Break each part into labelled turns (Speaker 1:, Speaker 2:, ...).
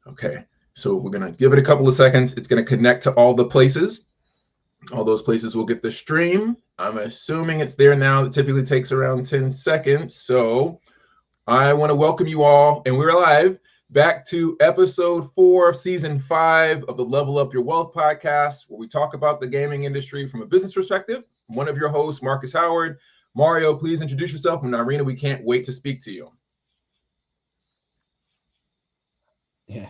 Speaker 1: Okay, so we're gonna give it a couple of seconds. It's gonna connect to all the places. All those places will get the stream. I'm assuming it's there now. It typically takes around 10 seconds. So I want to welcome you all, and we're live back to episode 4 of season 5 of the Level Up Your Wealth podcast, where we talk about the gaming industry from a business perspective. I'm one of your hosts, Marcus Howard. Mario, please introduce yourself. And Irina, we can't wait to speak to you.
Speaker 2: Yeah.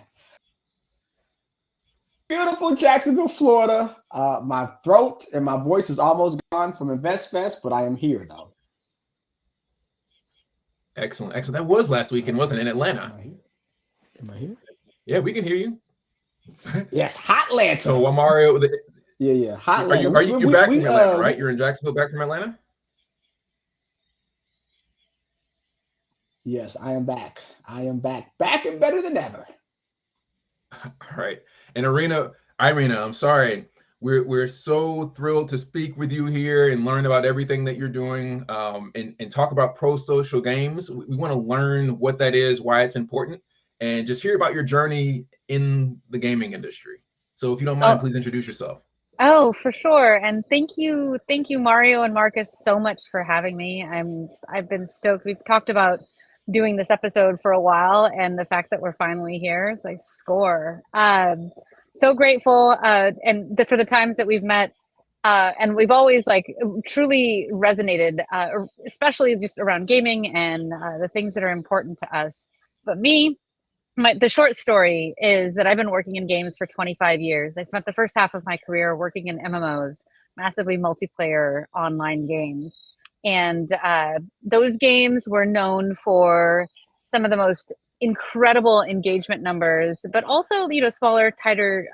Speaker 2: Beautiful Jacksonville, Florida. My throat and my voice is almost gone from InvestFest, but I am here though.
Speaker 1: Excellent. That was last weekend, wasn't it, in Atlanta?
Speaker 2: Am I here?
Speaker 1: Yeah, we can hear you.
Speaker 2: Yes, hot Atlanta.
Speaker 1: So Mario,
Speaker 2: yeah, hot Atlanta.
Speaker 1: Are you back from Atlanta, right? You're in Jacksonville, back from Atlanta?
Speaker 2: Yes, I am back. Back and better than ever.
Speaker 1: All right. And Irina, I'm sorry. We're so thrilled to speak with you here and learn about everything that you're doing, and talk about pro social games. We want to learn what that is, why it's important, and just hear about your journey in the gaming industry. So if you don't mind, please introduce yourself.
Speaker 3: Oh, for sure. And thank you, Mario and Marcus, so much for having me. I've been stoked. We've talked about doing this episode for a while, and the fact that we're finally here, it's like score. So grateful, and for the times that we've met, and we've always like truly resonated, especially just around gaming and the things that are important to us. But the short story is that I've been working in games for 25 years. I spent the first half of my career working in MMOs, massively multiplayer online games. And those games were known for some of the most incredible engagement numbers, but also, smaller, tighter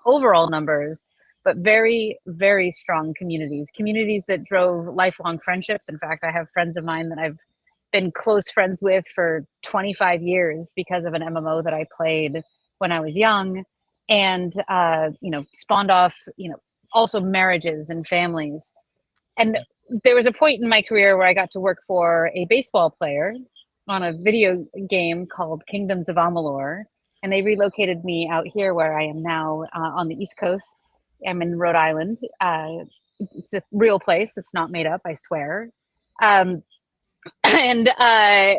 Speaker 3: overall numbers, but very, very strong communities that drove lifelong friendships. In fact, I have friends of mine that I've been close friends with for 25 years because of an MMO that I played when I was young, and spawned off, also marriages and families. And there was a point in my career where I got to work for a baseball player on a video game called Kingdoms of Amalur, and they relocated me out here where I am now, on the East Coast. I'm in Rhode Island. It's a real place. It's not made up, I swear. And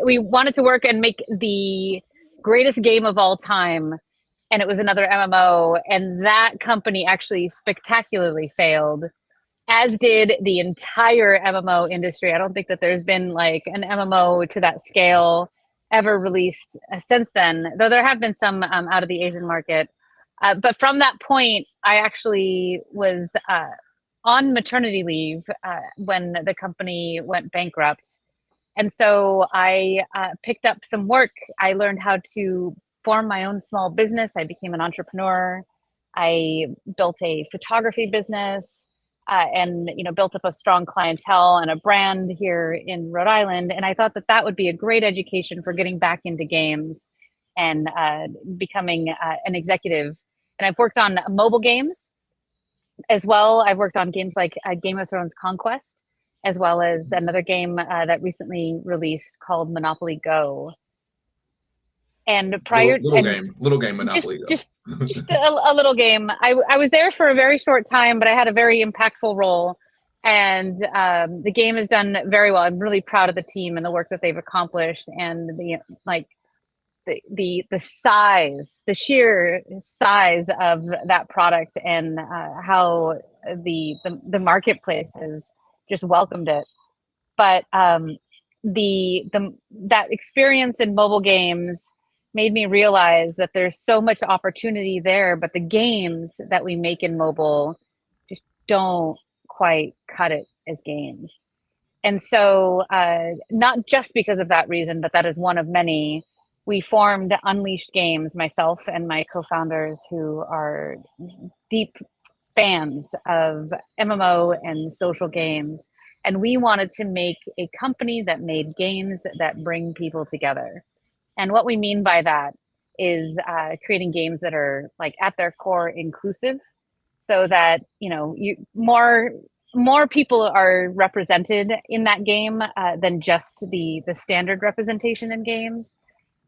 Speaker 3: we wanted to work and make the greatest game of all time, and it was another MMO, and that company actually spectacularly failed, as did the entire MMO industry. I don't think that there's been like an MMO to that scale ever released since then, though there have been some out of the Asian market. But from that point, I actually was on maternity leave when the company went bankrupt. And so I picked up some work. I learned how to form my own small business. I became an entrepreneur. I built a photography business, and built up a strong clientele and a brand here in Rhode Island. And I thought that would be a great education for getting back into games and becoming an executive. And I've worked on mobile games as well. I've worked on games like Game of Thrones Conquest, as well as another game that recently released called Monopoly Go. And prior,
Speaker 1: little game Monopoly Go.
Speaker 3: Just a little game. I was there for a very short time, but I had a very impactful role, and the game has done very well. I'm really proud of the team and the work that they've accomplished, and the size, the sheer size of that product, and how the marketplace has just welcomed it. But that experience in mobile games made me realize that there's so much opportunity there, but the games that we make in mobile just don't quite cut it as games. And so not just because of that reason, but that is one of many, we formed Unleashed Games, myself and my co-founders, who are deep fans of MMO and social games. And we wanted to make a company that made games that bring people together. And what we mean by that is creating games that are like at their core inclusive, so that more people are represented in that game than just the standard representation in games.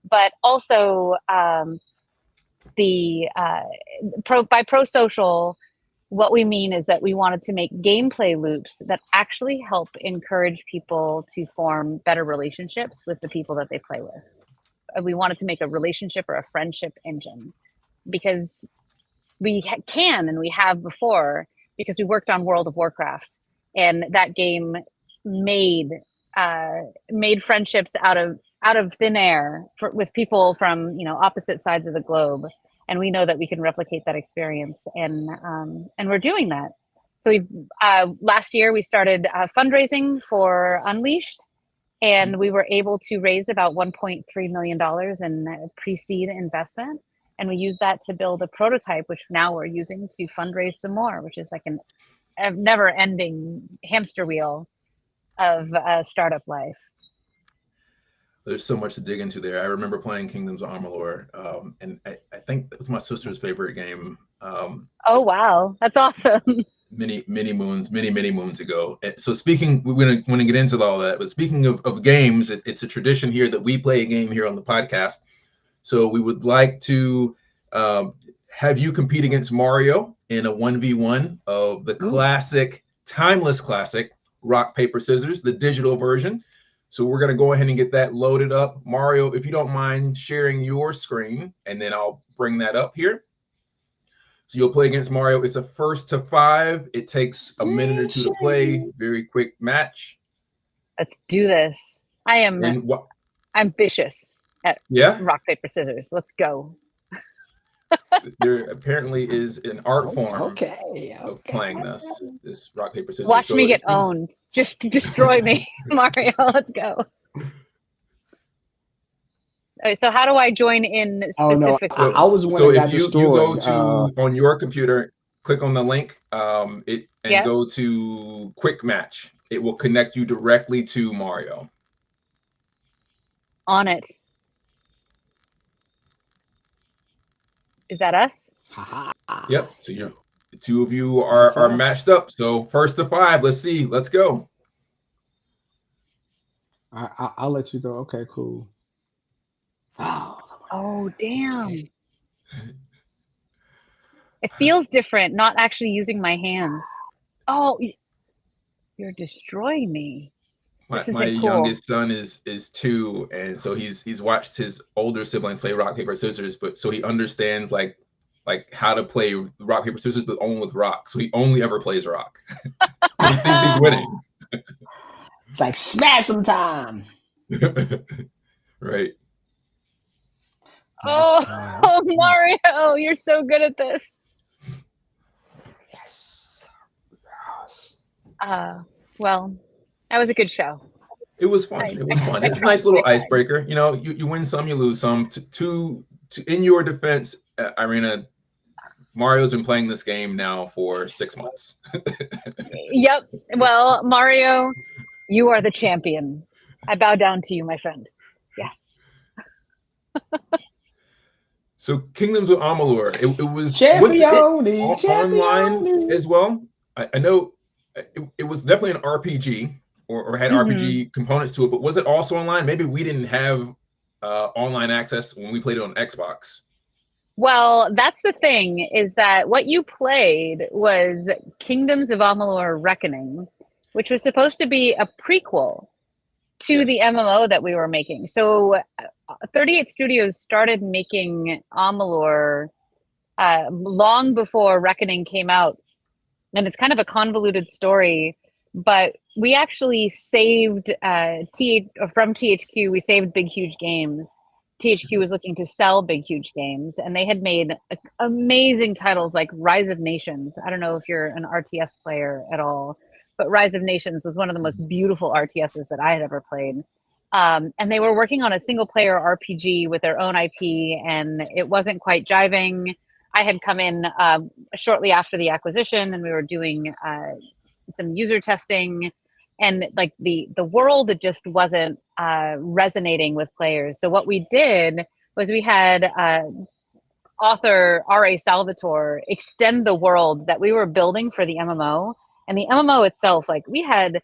Speaker 3: But also the by pro-social, what we mean is that we wanted to make gameplay loops that actually help encourage people to form better relationships with the people that they play with. We wanted to make a relationship or a friendship engine, because we can, and we have before, because we worked on World of Warcraft, and that game made friendships out of thin air with people from opposite sides of the globe, and we know that we can replicate that experience, and we're doing that. So we last year we started fundraising for Unleashed, and we were able to raise about $1.3 million in pre-seed investment. And we use that to build a prototype, which now we're using to fundraise some more, which is like a never-ending hamster wheel of startup life.
Speaker 1: There's so much to dig into there. I remember playing Kingdoms of Amalur, and I think that was my sister's favorite game.
Speaker 3: Oh, wow. That's awesome.
Speaker 1: many moons ago. So speaking, we're going to get into all that, but speaking of games, it's a tradition here that we play a game here on the podcast. So we would like to have you compete against Mario in a 1v1 of the classic, timeless classic, rock, paper, scissors, the digital version. So we're going to go ahead and get that loaded up. Mario, if you don't mind sharing your screen, and then I'll bring that up here. So you'll play against Mario. It's a 1st to 5. It takes a minute or 2 to play. Very quick match.
Speaker 3: Let's do this. I am ambitious at rock, paper, scissors. Let's go.
Speaker 1: There apparently is an art form of playing this rock, paper, scissors.
Speaker 3: Watch me get owned. Just destroy me, Mario. Let's go. Okay, so how do I join in specifically?
Speaker 2: Oh, no. I was wondering.
Speaker 1: So if you go to on your computer, click on the link, go to quick match. It will connect you directly to Mario.
Speaker 3: On it. Is that us?
Speaker 1: Yep. So the two of you are matched up. So 1st to 5. Let's see. Let's go.
Speaker 2: I'll let you go. Okay, cool.
Speaker 3: Oh, damn. It feels different not actually using my hands. Oh, you're destroying me.
Speaker 1: My youngest son is 2, and so he's watched his older siblings play rock, paper, scissors, but so he understands like how to play rock, paper, scissors, but only with rock. So he only ever plays rock. He thinks he's winning.
Speaker 2: It's like smash some time.
Speaker 1: Right.
Speaker 3: Oh, Mario, you're so good at this.
Speaker 2: Yes.
Speaker 3: Well, that was a good show.
Speaker 1: It was fun. It's a nice little icebreaker. You win some, you lose some. To in your defense, Irina, Mario's been playing this game now for 6 months.
Speaker 3: Yep. Well, Mario, you are the champion. I bow down to you, my friend. Yes.
Speaker 1: So Kingdoms of Amalur, it was online as well. I know it was definitely an RPG or had RPG components to it, but was it also online? Maybe we didn't have online access when we played it on Xbox.
Speaker 3: Well, that's the thing, is that what you played was Kingdoms of Amalur Reckoning, which was supposed to be a prequel to the MMO that we were making. So 38 Studios started making Amalur long before Reckoning came out. And it's kind of a convoluted story, but we actually saved from THQ, we saved Big Huge Games. THQ was looking to sell Big Huge Games, and they had made amazing titles like Rise of Nations. I don't know if you're an RTS player at all, but Rise of Nations was one of the most beautiful RTSs that I had ever played. And they were working on a single player RPG with their own IP, and it wasn't quite jiving. I had come in shortly after the acquisition, and we were doing some user testing, and like the world, it just wasn't resonating with players. So what we did was we had author R.A. Salvatore extend the world that we were building for the MMO. And the MMO itself, like, we had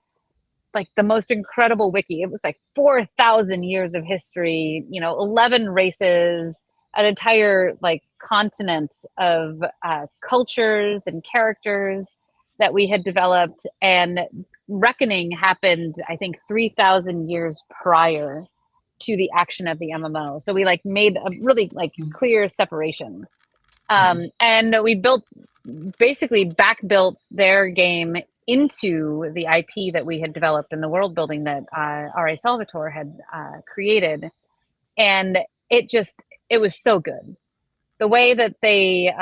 Speaker 3: like the most incredible wiki. It was like 4,000 years of history, 11 races, an entire like continent of cultures and characters that we had developed. And Reckoning happened, I think, 3,000 years prior to the action of the MMO. So we like made a really like clear separation. And we basically back built their game into the IP that we had developed and the world building that R.A. Salvatore had created. And it was so good. The way that they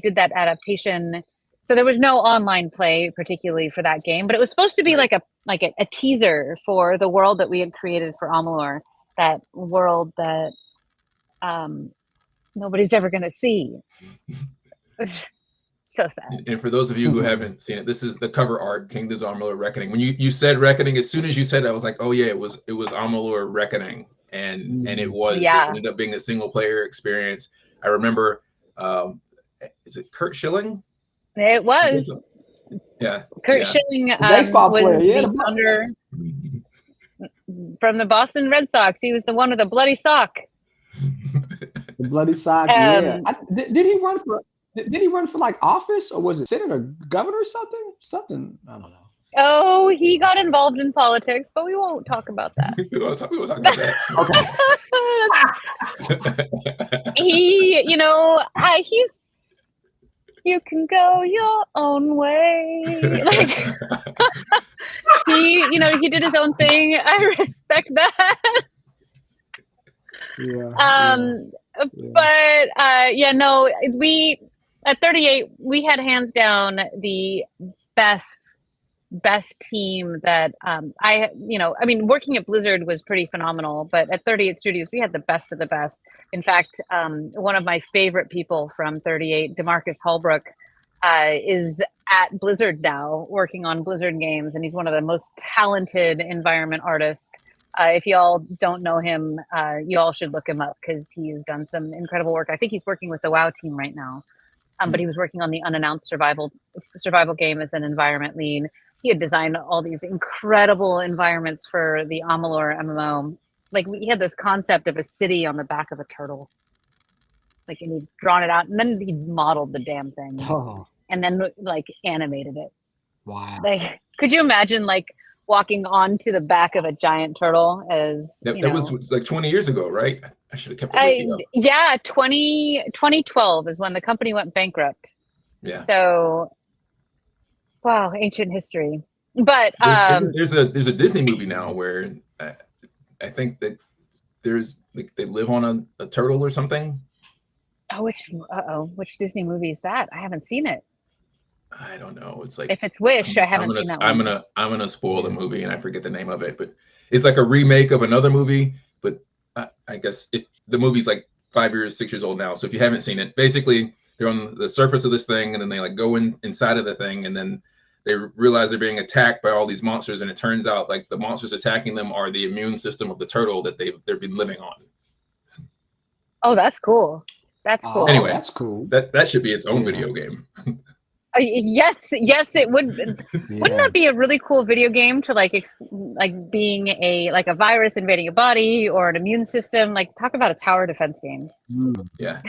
Speaker 3: did that adaptation. So there was no online play particularly for that game, but it was supposed to be like a teaser for the world that we had created for Amalur, that world that nobody's ever going to see. It's so sad.
Speaker 1: And for those of you who haven't seen it, this is the cover art, Kingdoms of Amalur: Reckoning. When you said Reckoning, as soon as you said it, I was like, oh yeah, it was Amalur: Reckoning, and it ended up being a single player experience. I remember, is it Kurt Schilling?
Speaker 3: It was.
Speaker 1: Yeah.
Speaker 3: Kurt Schilling
Speaker 2: baseball player,
Speaker 3: the founder from the Boston Red Sox. He was the one with the bloody sock.
Speaker 2: The bloody sock. Yeah. Did he run for? Did he run for like office, or was it senator, governor, or something? Something, I don't know.
Speaker 3: Oh, he got involved in politics, but we won't talk about that.
Speaker 1: we won't talk about that.
Speaker 3: Okay. He's. You can go your own way. Like he did his own thing. I respect that. But we at 38 we had hands down the best team that working at Blizzard was pretty phenomenal, but at 38 Studios we had the best of the best. In fact, one of my favorite people from 38, DeMarcus Holbrook, is at Blizzard now working on Blizzard games, and he's one of the most talented environment artists. If y'all don't know him, you all should look him up because he's done some incredible work. I think he's working with the WoW team right now, but he was working on the unannounced survival game as an environment lead. He had designed all these incredible environments for the Amalur MMO. Like we had this concept of a city on the back of a turtle. Like, and he'd drawn it out, and then he modeled the damn thing, and then like animated it.
Speaker 2: Wow!
Speaker 3: Like, could you imagine like walking onto the back of a giant turtle?
Speaker 1: That was like 20 years ago, right? I should have kept it.
Speaker 3: Yeah, 2012 is when the company went bankrupt.
Speaker 1: Yeah.
Speaker 3: So, wow, ancient history. But
Speaker 1: there's a Disney movie now where I think that there's like they live on a turtle or something.
Speaker 3: Oh, which Disney movie is that? I haven't seen it.
Speaker 1: I don't know. It's like
Speaker 3: if it's Wish, I haven't seen that one.
Speaker 1: I'm gonna spoil the movie and I forget the name of it, but it's like a remake of another movie. But I guess the movie's like 6 years old now. So if you haven't seen it, basically they're on the surface of this thing and then they like go inside of the thing and then they realize they're being attacked by all these monsters, and it turns out like the monsters attacking them are the immune system of the turtle that they've been living on.
Speaker 3: Oh, that's cool. That's cool.
Speaker 1: Anyway,
Speaker 2: that's cool.
Speaker 1: That should be its own video game.
Speaker 3: Yes, it would. Yeah. Wouldn't that be a really cool video game to like being a virus invading a body or an immune system? Like, talk about a tower defense game.
Speaker 1: Yeah.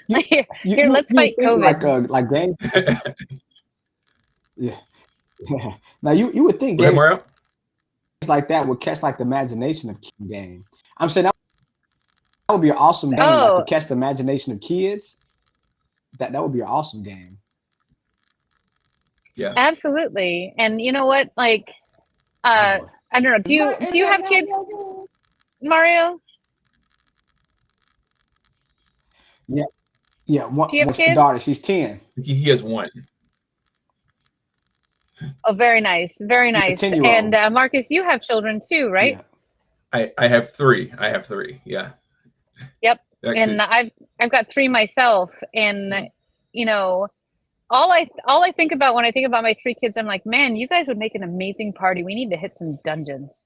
Speaker 3: Here, let's fight COVID.
Speaker 2: Like game. Yeah. Now you would think games like that would catch like the imagination of game. I'm saying that would be an awesome game, like to catch the imagination of kids. That would be an awesome game.
Speaker 1: Yeah,
Speaker 3: absolutely. And you know what? Like, I don't know. Do you have kids, Mario?
Speaker 2: Yeah. One,
Speaker 3: do you have kids?
Speaker 2: Daughter, she's 10.
Speaker 1: He has one.
Speaker 3: Oh, very nice, very nice. And Marcus, you have children too, right?
Speaker 2: Yeah.
Speaker 1: I have three. Yeah.
Speaker 3: Yep. Actually, and I've got 3 myself, and you know, all I think about when I think about my 3 kids, I'm like, man, you guys would make an amazing party. We need to hit some dungeons.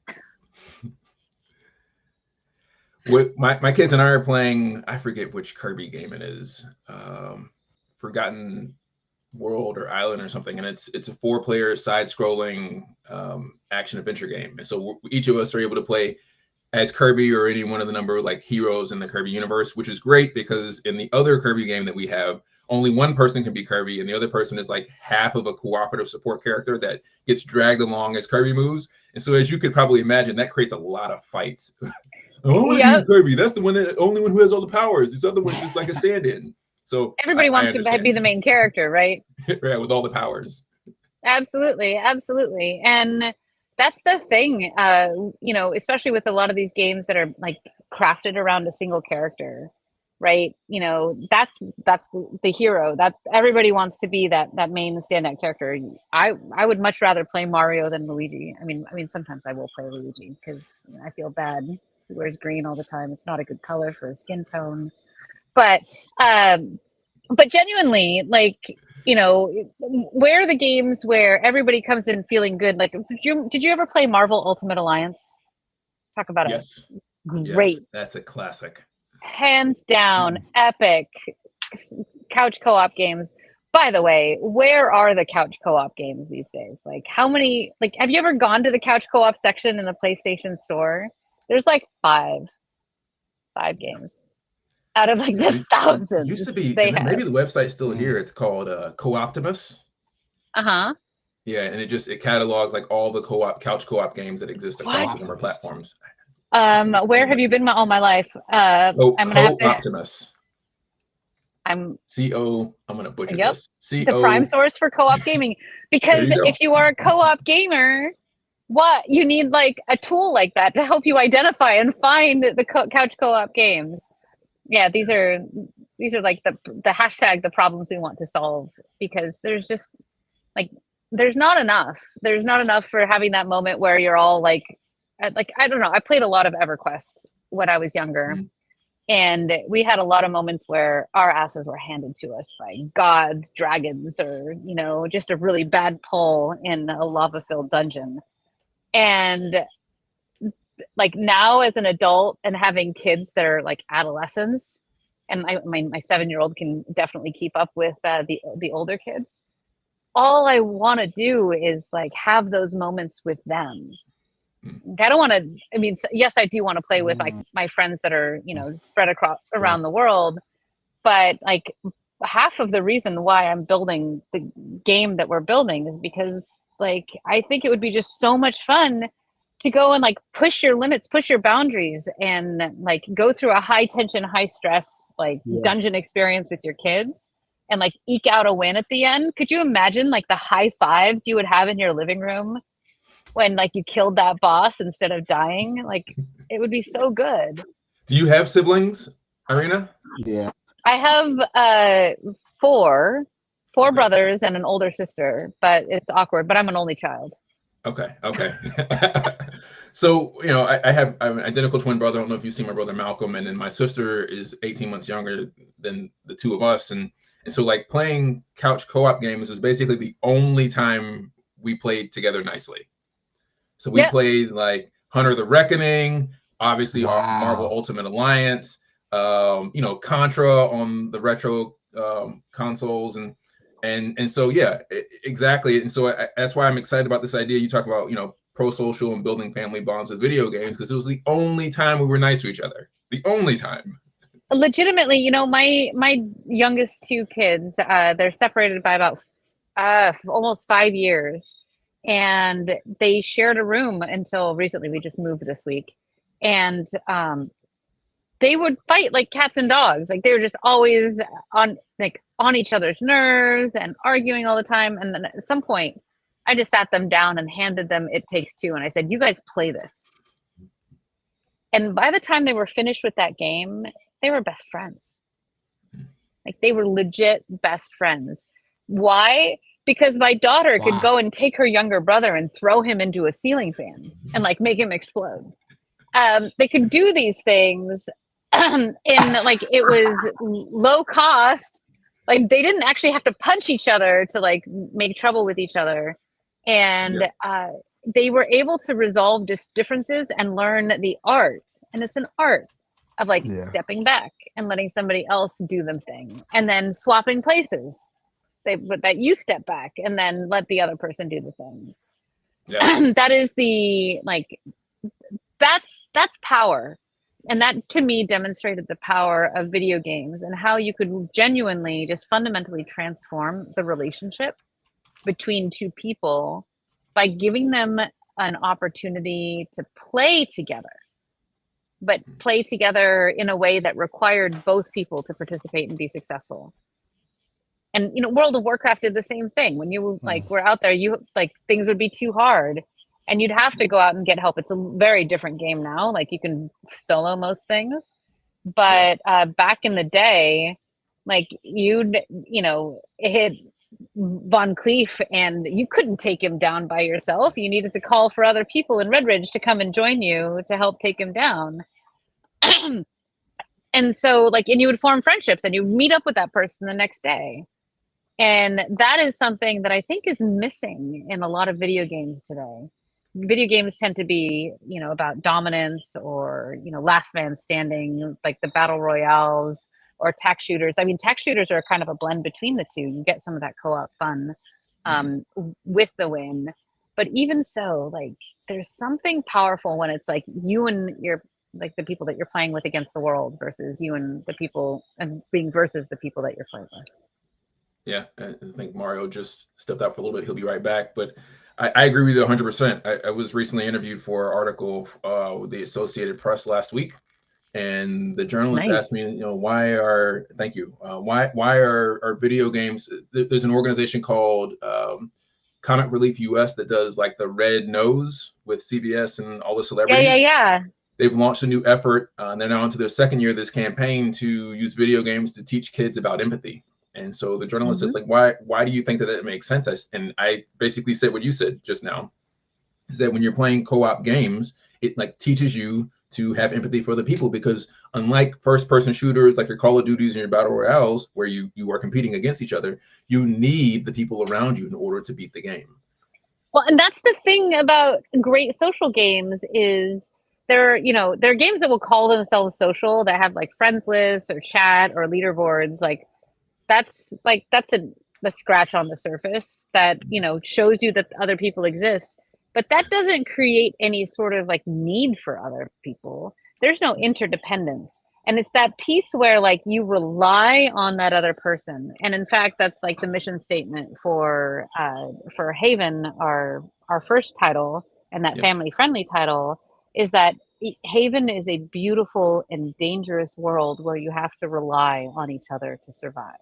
Speaker 1: My kids and I are playing, I forget which Kirby game it is, Forgotten World or Island or something, and it's a 4-player side-scrolling action adventure game. And so each of us are able to play as Kirby or any one of the number of like heroes in the Kirby universe, which is great because in the other Kirby game that we have, only one person can be Kirby, and the other person is like half of a cooperative support character that gets dragged along as Kirby moves. And so, as you could probably imagine, that creates a lot of fights. I want to be Kirby. That's the only one who has all the powers. This other one's just like a stand-in. So
Speaker 3: everybody wants to be the main character, right?
Speaker 1: Right, with all the powers.
Speaker 3: Absolutely, absolutely, and that's the thing. You know, especially with a lot of these games that are like crafted around a single character. Right, you know, that's the hero that everybody wants to be, that main standout character. I would much rather play Mario than Luigi. I mean sometimes I will play Luigi because I feel bad. He wears green all the time. It's not a good color for his skin tone. But genuinely, like, you know, where are the games where everybody comes in feeling good? Like, did you ever play Marvel Ultimate Alliance? Talk about it. Great.
Speaker 1: Yes, that's a classic.
Speaker 3: Hands down, epic couch co-op games. By the way, where are the couch co-op games these days? Like, how many? Like, have you ever gone to the couch co-op section in the PlayStation Store? There's like five games out of like the thousands.
Speaker 1: It used to be, maybe the website's still here. It's called Co-Optimus. Yeah, and it catalogs like all the couch co-op games that exist across the number of platforms.
Speaker 3: Where have you been all my life? I'm gonna
Speaker 1: Co-Optimus.
Speaker 3: I'm
Speaker 1: gonna butcher this.
Speaker 3: The prime source for co-op gaming. Because if you are a co-op gamer, what you need like a tool like that to help you identify and find the couch co-op games. Yeah, these are like the hashtag, the problems we want to solve, because there's just like there's not enough for having that moment where you're all like I don't know. I played a lot of EverQuest when I was younger, and we had a lot of moments where our asses were handed to us by gods, dragons, or, you know, just a really bad pull in a lava-filled dungeon. And like now as an adult and having kids that are like adolescents, and my 7-year-old can definitely keep up with the older kids. All I want to do is like have those moments with them. I don't want to, I mean, yes, I do want to play with like my friends that are, you know, spread around the world, but like half of the reason why I'm building the game that we're building is because like I think it would be just so much fun to go and like push your limits, push your boundaries, and like go through a high tension, high stress like dungeon experience with your kids and like eke out a win at the end. Could you imagine like the high fives you would have in your living room when like you killed that boss instead of dying? Like, it would be so good.
Speaker 1: Do you have siblings, Irina?
Speaker 2: Yeah.
Speaker 3: I have four brothers and an older sister, but it's awkward, but I'm an only child.
Speaker 1: Okay. So, you know, I have an identical twin brother. I don't know if you've seen my brother Malcolm, and then my sister is 18 months younger than the two of us. And so like playing couch co-op games was basically the only time we played together nicely. So we played like Hunter the Reckoning, obviously Marvel Ultimate Alliance, you know, Contra on the retro consoles, and so exactly. And so that's why I'm excited about this idea. You talk about, you know, pro-social and building family bonds with video games, because it was the only time we were nice to each other. The only time.
Speaker 3: Legitimately, you know, my youngest two kids, they're separated by about almost 5 years. And they shared a room until recently. We just moved this week, and they would fight like cats and dogs. Like they were just always on each other's nerves and arguing all the time. And then at some point, I just sat them down and handed them It Takes Two, and I said, "You guys play this." And by the time they were finished with that game, they were best friends. Like they were legit best friends. Why? Because my daughter could go and take her younger brother and throw him into a ceiling fan and like make him explode. They could do these things in like, it was low cost. Like they didn't actually have to punch each other to like make trouble with each other. And they were able to resolve differences and learn the art. And it's an art of like stepping back and letting somebody else do the thing, and then swapping places. That you step back and then let the other person do the thing. That is the like that's power. And that to me demonstrated the power of video games and how you could genuinely just fundamentally transform the relationship between two people by giving them an opportunity to play together, but play together in a way that required both people to participate and be successful. And World of Warcraft did the same thing. When you were out there, things would be too hard and you'd have to go out and get help. It's a very different game now. Like you can solo most things, but back in the day, like you'd hit Von Cleef and you couldn't take him down by yourself. You needed to call for other people in Red Ridge to come and join you to help take him down. And so and you would form friendships and you meet up with that person the next day. And that is something that I think is missing in a lot of video games today. Video games tend to be, about dominance or, last man standing, like the battle royales or tack shooters. I mean, tack shooters are kind of a blend between the two. You get some of that co-op fun with the win. But even so, there's something powerful when it's you and your the people that you're playing with against the world versus you and the people and being versus the people that you're playing with.
Speaker 1: Yeah, I think Mario just stepped out for a little bit. He'll be right back. But I agree with you 100%. I was recently interviewed for an article with the Associated Press last week. And the journalist asked me, why are video games? There's an organization called Comic Relief US that does the red nose with CBS and all the celebrities.
Speaker 3: Yeah.
Speaker 1: They've launched a new effort. And they're now into their second year of this campaign to use video games to teach kids about empathy. And so the journalist is why do you think that it makes sense? And I basically said what you said just now, is that when you're playing co-op games, it teaches you to have empathy for the people, because unlike first-person shooters like your Call of Duties and your Battle Royales, where you are competing against each other, you need the people around you in order to beat the game.
Speaker 3: Well, and that's the thing about great social games is there are games that will call themselves social that have friends lists or chat or leaderboards. That's a scratch on the surface that, shows you that other people exist. But that doesn't create any sort of need for other people. There's no interdependence. And it's that piece where you rely on that other person. And in fact, that's the mission statement for Haven, our first title, and that family friendly title, is that Haven is a beautiful and dangerous world where you have to rely on each other to survive.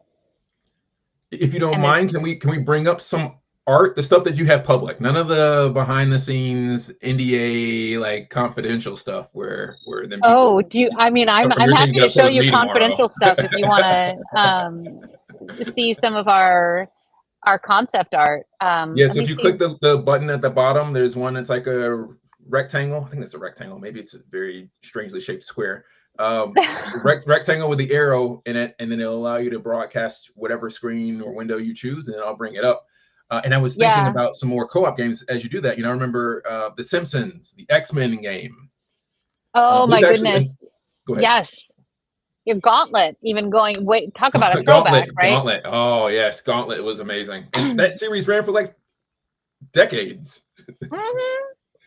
Speaker 1: If you don't mind, can we bring up some art, the stuff that you have public, none of the behind the scenes NDA confidential stuff where then
Speaker 3: I'm happy to show you confidential stuff if you want to see some of our concept art.
Speaker 1: Yes, if you click the button at the bottom, there's one that's like a rectangle. I think it's a rectangle. Maybe it's a very strangely shaped square. Rectangle with the arrow in it, and then it'll allow you to broadcast whatever screen or window you choose, and then I'll bring it up. And I was thinking about some more co-op games as you do that. I remember The Simpsons, the X-Men game.
Speaker 3: Oh my goodness! Go ahead. Yes, your Gauntlet. Even going. Wait, talk about a throwback, right?
Speaker 1: Gauntlet. Oh yes, Gauntlet was amazing. And that series ran for decades.
Speaker 3: Mm-hmm.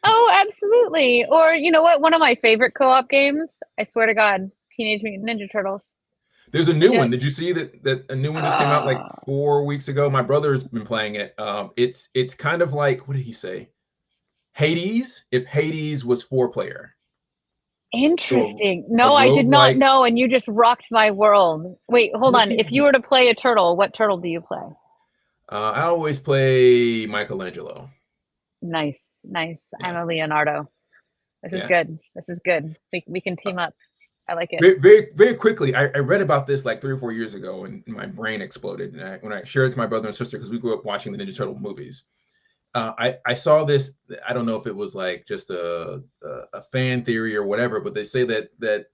Speaker 3: Oh, absolutely. Or you know what? One of my favorite co-op games, I swear to God, Teenage Mutant Ninja Turtles.
Speaker 1: There's a new one. Did you see that a new one just came out 4 weeks ago? My brother's been playing it. It's kind of like, what did he say? Hades, if Hades was 4-player.
Speaker 3: Interesting. So no, I did not know, and you just rocked my world. Wait, hold on. If you were to play a turtle, what turtle do you play?
Speaker 1: I always play Michelangelo.
Speaker 3: Nice. I'm a Leonardo. This is good. This is good. We can team up. I like it.
Speaker 1: Very, very, very quickly, I read about this 3 or 4 years ago, and my brain exploded. And when I shared it to my brother and sister, because we grew up watching the Ninja Turtle movies, I saw this. I don't know if it was just a fan theory or whatever, but they say that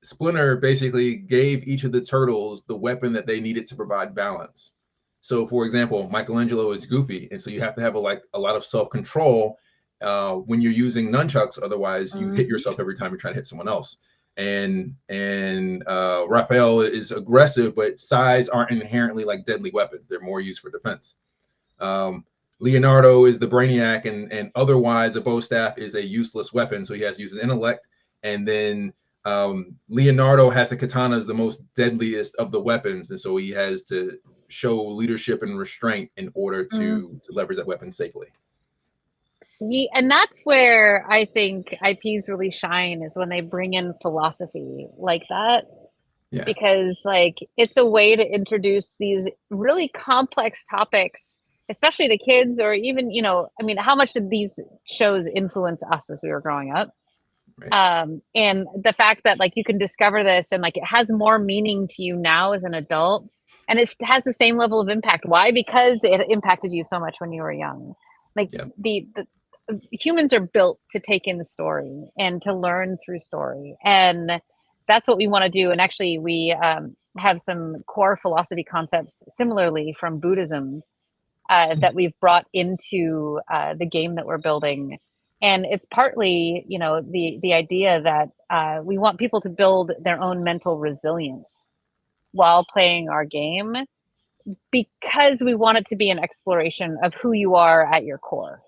Speaker 1: Splinter basically gave each of the turtles the weapon that they needed to provide balance. So, for example, Michelangelo is goofy, and so you have to have a lot of self-control when you're using nunchucks. Otherwise, you hit yourself every time you're trying to hit someone else. And Raphael is aggressive, but size aren't inherently deadly weapons. They're more used for defense. Leonardo is the brainiac, and otherwise a bow staff is a useless weapon, so he has to use his intellect. And then Leonardo has the katana as the most deadliest of the weapons, and so he has to show leadership and restraint in order to leverage that weapon safely.
Speaker 3: And that's where I think IPs really shine, is when they bring in philosophy like that. Yeah. Because like it's a way to introduce these really complex topics, especially to kids, or even, you know, I mean, how much did these shows influence us as we were growing up? Right. And the fact that like you can discover this and like it has more meaning to you now as an adult, and it has the same level of impact. Why? Because it impacted you so much when you were young. Like the humans are built to take in the story and to learn through story, and that's what we want to do. And actually, we have some core philosophy concepts similarly from Buddhism that we've brought into the game that we're building. And it's partly, you know, the idea that we want people to build their own mental resilience while playing our game, because we want it to be an exploration of who you are at your core.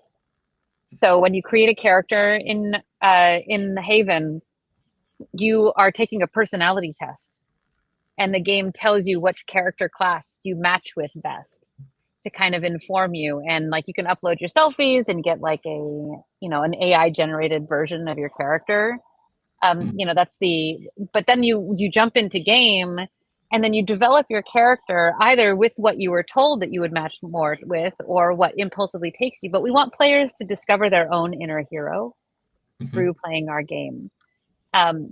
Speaker 3: So when you create a character in Haven, you are taking a personality test, and the game tells you which character class you match with best to kind of inform you. And like you can upload your selfies and get like a, you know, an AI generated version of your character. You know, but then you jump into game, and then you develop your character either with what you were told that you would match more with, or what impulsively takes you. But we want players to discover their own inner hero through playing our game.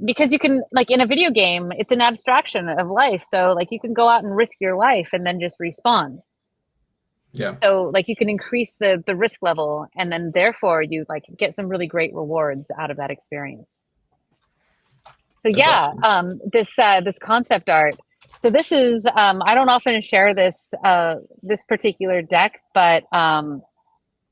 Speaker 3: Because you can, like in a video game, it's an abstraction of life. So like you can go out and risk your life and then just respawn. Yeah. So like you can increase the risk level, and then therefore you like get some really great rewards out of that experience. So that's awesome. This concept art. So this is I don't often share this particular deck, but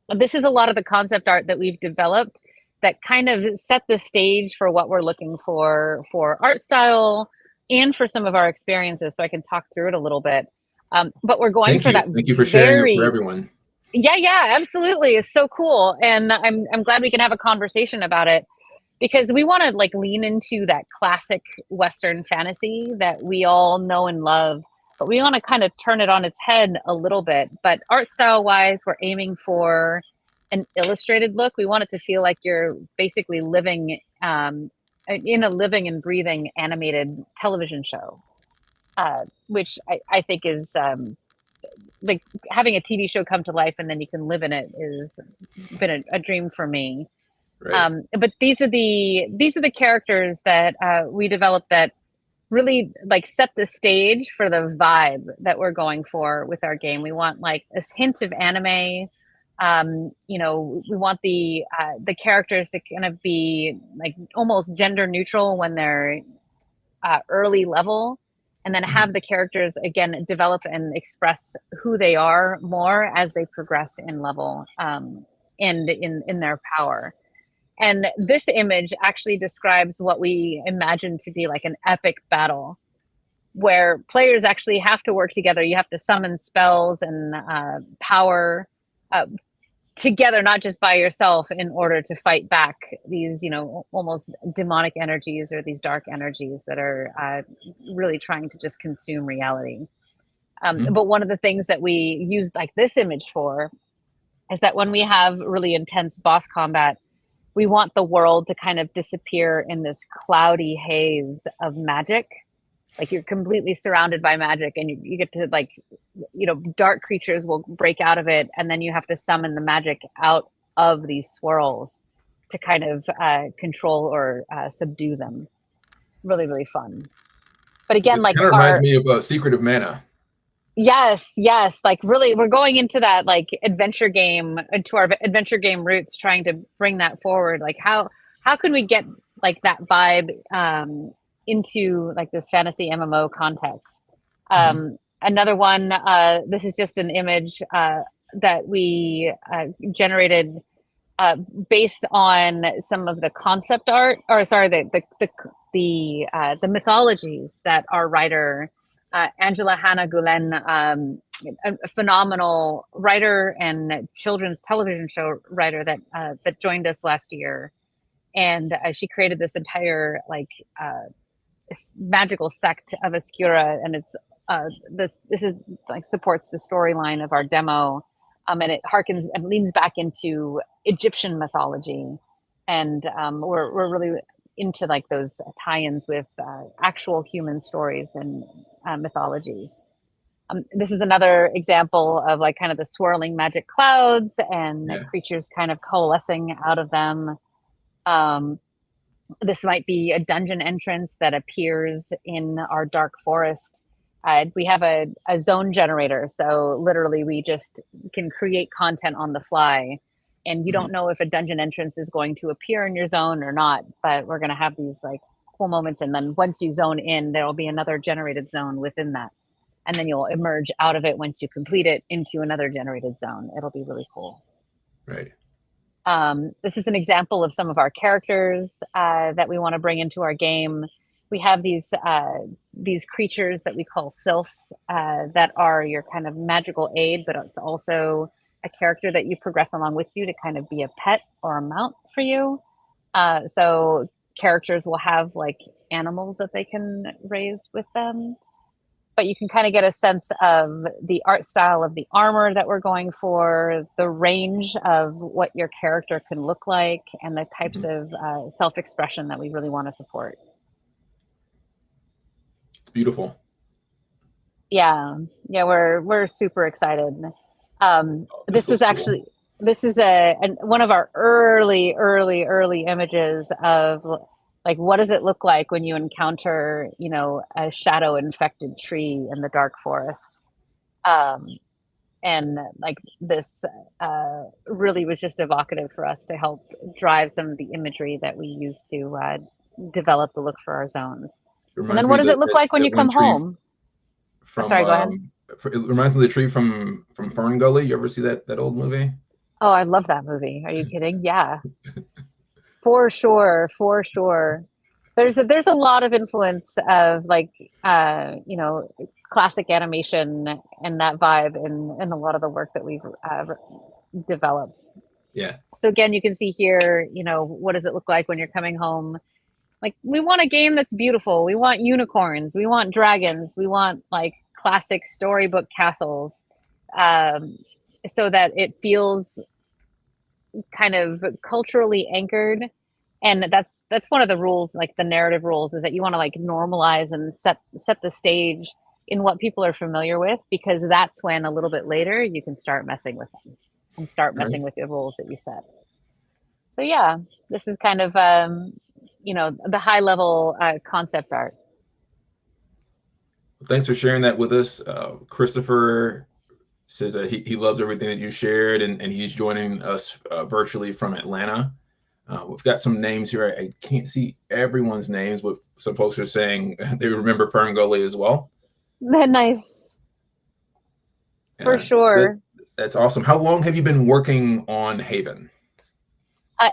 Speaker 3: this is a lot of the concept art that we've developed that kind of set the stage for what we're looking for art style and for some of our experiences. So I can talk through it a little bit. But we're going for that.
Speaker 1: Thank you for sharing it for everyone.
Speaker 3: Yeah, absolutely. It's so cool. And I'm glad we can have a conversation about it, because we want to like lean into that classic Western fantasy that we all know and love, but we want to kind of turn it on its head a little bit. But art style wise, we're aiming for an illustrated look. We want it to feel like you're basically living in a living and breathing animated television show, which I think is like having a TV show come to life and then you can live in it is been a dream for me. Right. But these are the characters that we developed that really like set the stage for the vibe that we're going for with our game. We want like this hint of anime. You know, we want the characters to kind of be like almost gender neutral when they're early level, and then have the characters again develop and express who they are more as they progress in level and in their power. And this image actually describes what we imagine to be like an epic battle, where players actually have to work together. You have to summon spells and power together, not just by yourself, in order to fight back these, you know, almost demonic energies or and dark energies that are really trying to just consume reality. But one of the things that we use like this image for is that when we have really intense boss combat, we want the world to kind of disappear in this cloudy haze of magic. Like you're completely surrounded by magic, and you get to like, you know, dark creatures will break out of it, and then you have to summon the magic out of these swirls to kind of control or subdue them. Really, really fun. But again,
Speaker 1: it
Speaker 3: like
Speaker 1: kind of reminds me of Secret of Mana.
Speaker 3: Yes. Like really, we're going into that like adventure game, into our adventure game roots, trying to bring that forward. Like how can we get like that vibe into like this fantasy MMO context? Another one, this is just an image that we generated based on some of the concept art, or sorry, the mythologies that our writer Angela Hannah Gulen a phenomenal writer and children's television show writer that joined us last year, and she created this entire magical sect of Oscura, and it's this is like supports the storyline of our demo, and it harkens and leans back into Egyptian mythology, and we're really into like those tie-ins with actual human stories and mythologies. This is another example of like kind of the swirling magic clouds and creatures kind of coalescing out of them. This might be a dungeon entrance that appears in our dark forest. We have a zone generator, so literally we just can create content on the fly, and you don't know if a dungeon entrance is going to appear in your zone or not, but we're going to have these like cool moments, and then once you zone in, there will be another generated zone within that, and then you'll emerge out of it once you complete it into another generated zone. It'll be really cool.
Speaker 1: Right.
Speaker 3: This is an example of some of our characters that we want to bring into our game. We have these creatures that we call sylphs that are your kind of magical aid, but it's also a character that you progress along with you to kind of be a pet or a mount for you. So characters will have like animals that they can raise with them, but you can kind of get a sense of the art style of the armor that we're going for, the range of what your character can look like, and the types of self-expression that we really want to support.
Speaker 1: It's beautiful.
Speaker 3: Yeah, we're super excited. This was actually cool. This is one of our early images of like, what does it look like when you encounter, you know, a shadow infected tree in the dark forest? And like this really was just evocative for us to help drive some of the imagery that we use to develop the look for our zones. And then what does it look like when you come home? Sorry, go ahead.
Speaker 1: It reminds me of the tree from Fern Gully. You ever see that old movie?
Speaker 3: Oh, I love that movie. Are you kidding? Yeah. For sure. There's a lot of influence of like you know, classic animation and that vibe in a lot of the work that we've developed.
Speaker 1: Yeah.
Speaker 3: So again, you can see here, you know, what does it look like when you're coming home? Like, we want a game that's beautiful. We want unicorns. We want dragons. We want like classic storybook castles, so that it feels kind of culturally anchored. And that's one of the rules, like the narrative rules, is that you want to like normalize and set the stage in what people are familiar with, because that's when a little bit later you can start messing with them and start messing with the rules that you set. So yeah, this is kind of you know, the high level concept art.
Speaker 1: Thanks for sharing that with us. Christopher says that he loves everything that you shared, and he's joining us virtually from Atlanta. We've got some names here. I can't see everyone's names, but some folks are saying they remember Fern Gully as well.
Speaker 3: Nice. For sure.
Speaker 1: That's awesome. How long have you been working on Haven?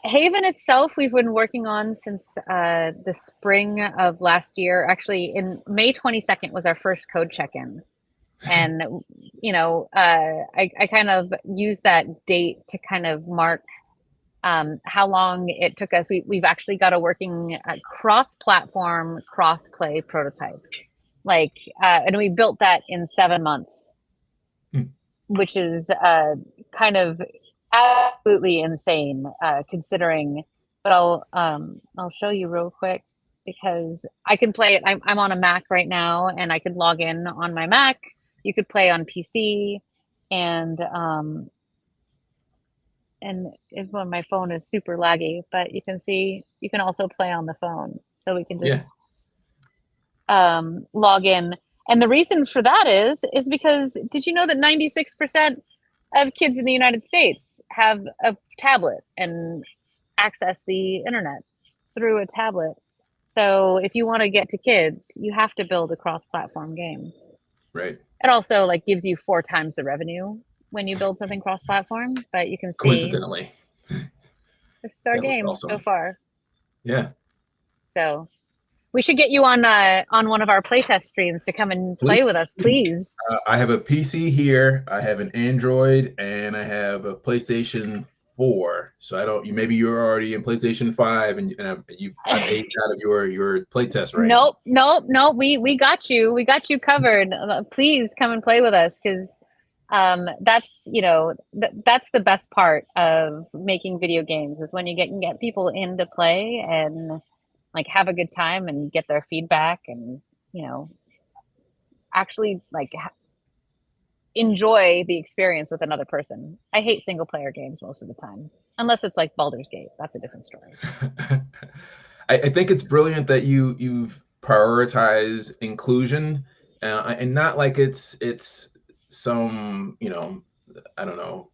Speaker 3: Haven itself, we've been working on since the spring of last year. Actually, in May 22nd was our first code check-in. And, you know, I kind of used that date to kind of mark how long it took us. We've actually got a working cross-platform, cross-play prototype. Like, and we built that in 7 months, which is kind of absolutely insane considering. But I'll show you real quick, because I can play it. I'm on a Mac right now, and I could log in on my Mac. You could play on PC, and if my phone is super laggy, but you can see you can also play on the phone. So we can just log in. And the reason for that is because, did you know that 96% of kids in the United States have a tablet and access the internet through a tablet? So if you want to get to kids, you have to build a cross-platform game.
Speaker 1: Right.
Speaker 3: It also like gives you 4 times the revenue when you build something cross-platform, but you can see.
Speaker 1: Coincidentally.
Speaker 3: This is our game so far.
Speaker 1: Yeah.
Speaker 3: So We should get you on one of our playtest streams to come and play with us, please.
Speaker 1: I have a PC here, I have an Android, and I have a PlayStation 4. So I don't. Maybe you're already in PlayStation 5, and I'm aged out of your playtest range.
Speaker 3: Nope. We got you. We got you covered. Please come and play with us, because that's that's the best part of making video games, is when you can get people into play and like have a good time and get their feedback and actually like enjoy the experience with another person. I hate single player games most of the time, unless it's like Baldur's Gate. That's a different story.
Speaker 1: I think it's brilliant that you've prioritized inclusion, and not like it's some I don't know.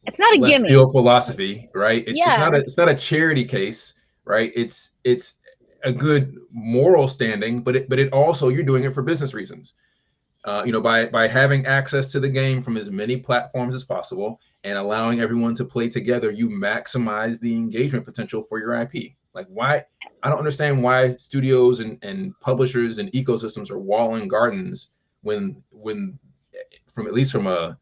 Speaker 3: It's not a gimme.
Speaker 1: Philosophy, right?
Speaker 3: Yeah.
Speaker 1: It's not a charity case, right? It's a good moral standing, but it also, you're doing it for business reasons. By having access to the game from as many platforms as possible and allowing everyone to play together, you maximize the engagement potential for your IP. Like, why? I don't understand why studios and publishers and ecosystems are walling gardens when from, at least from a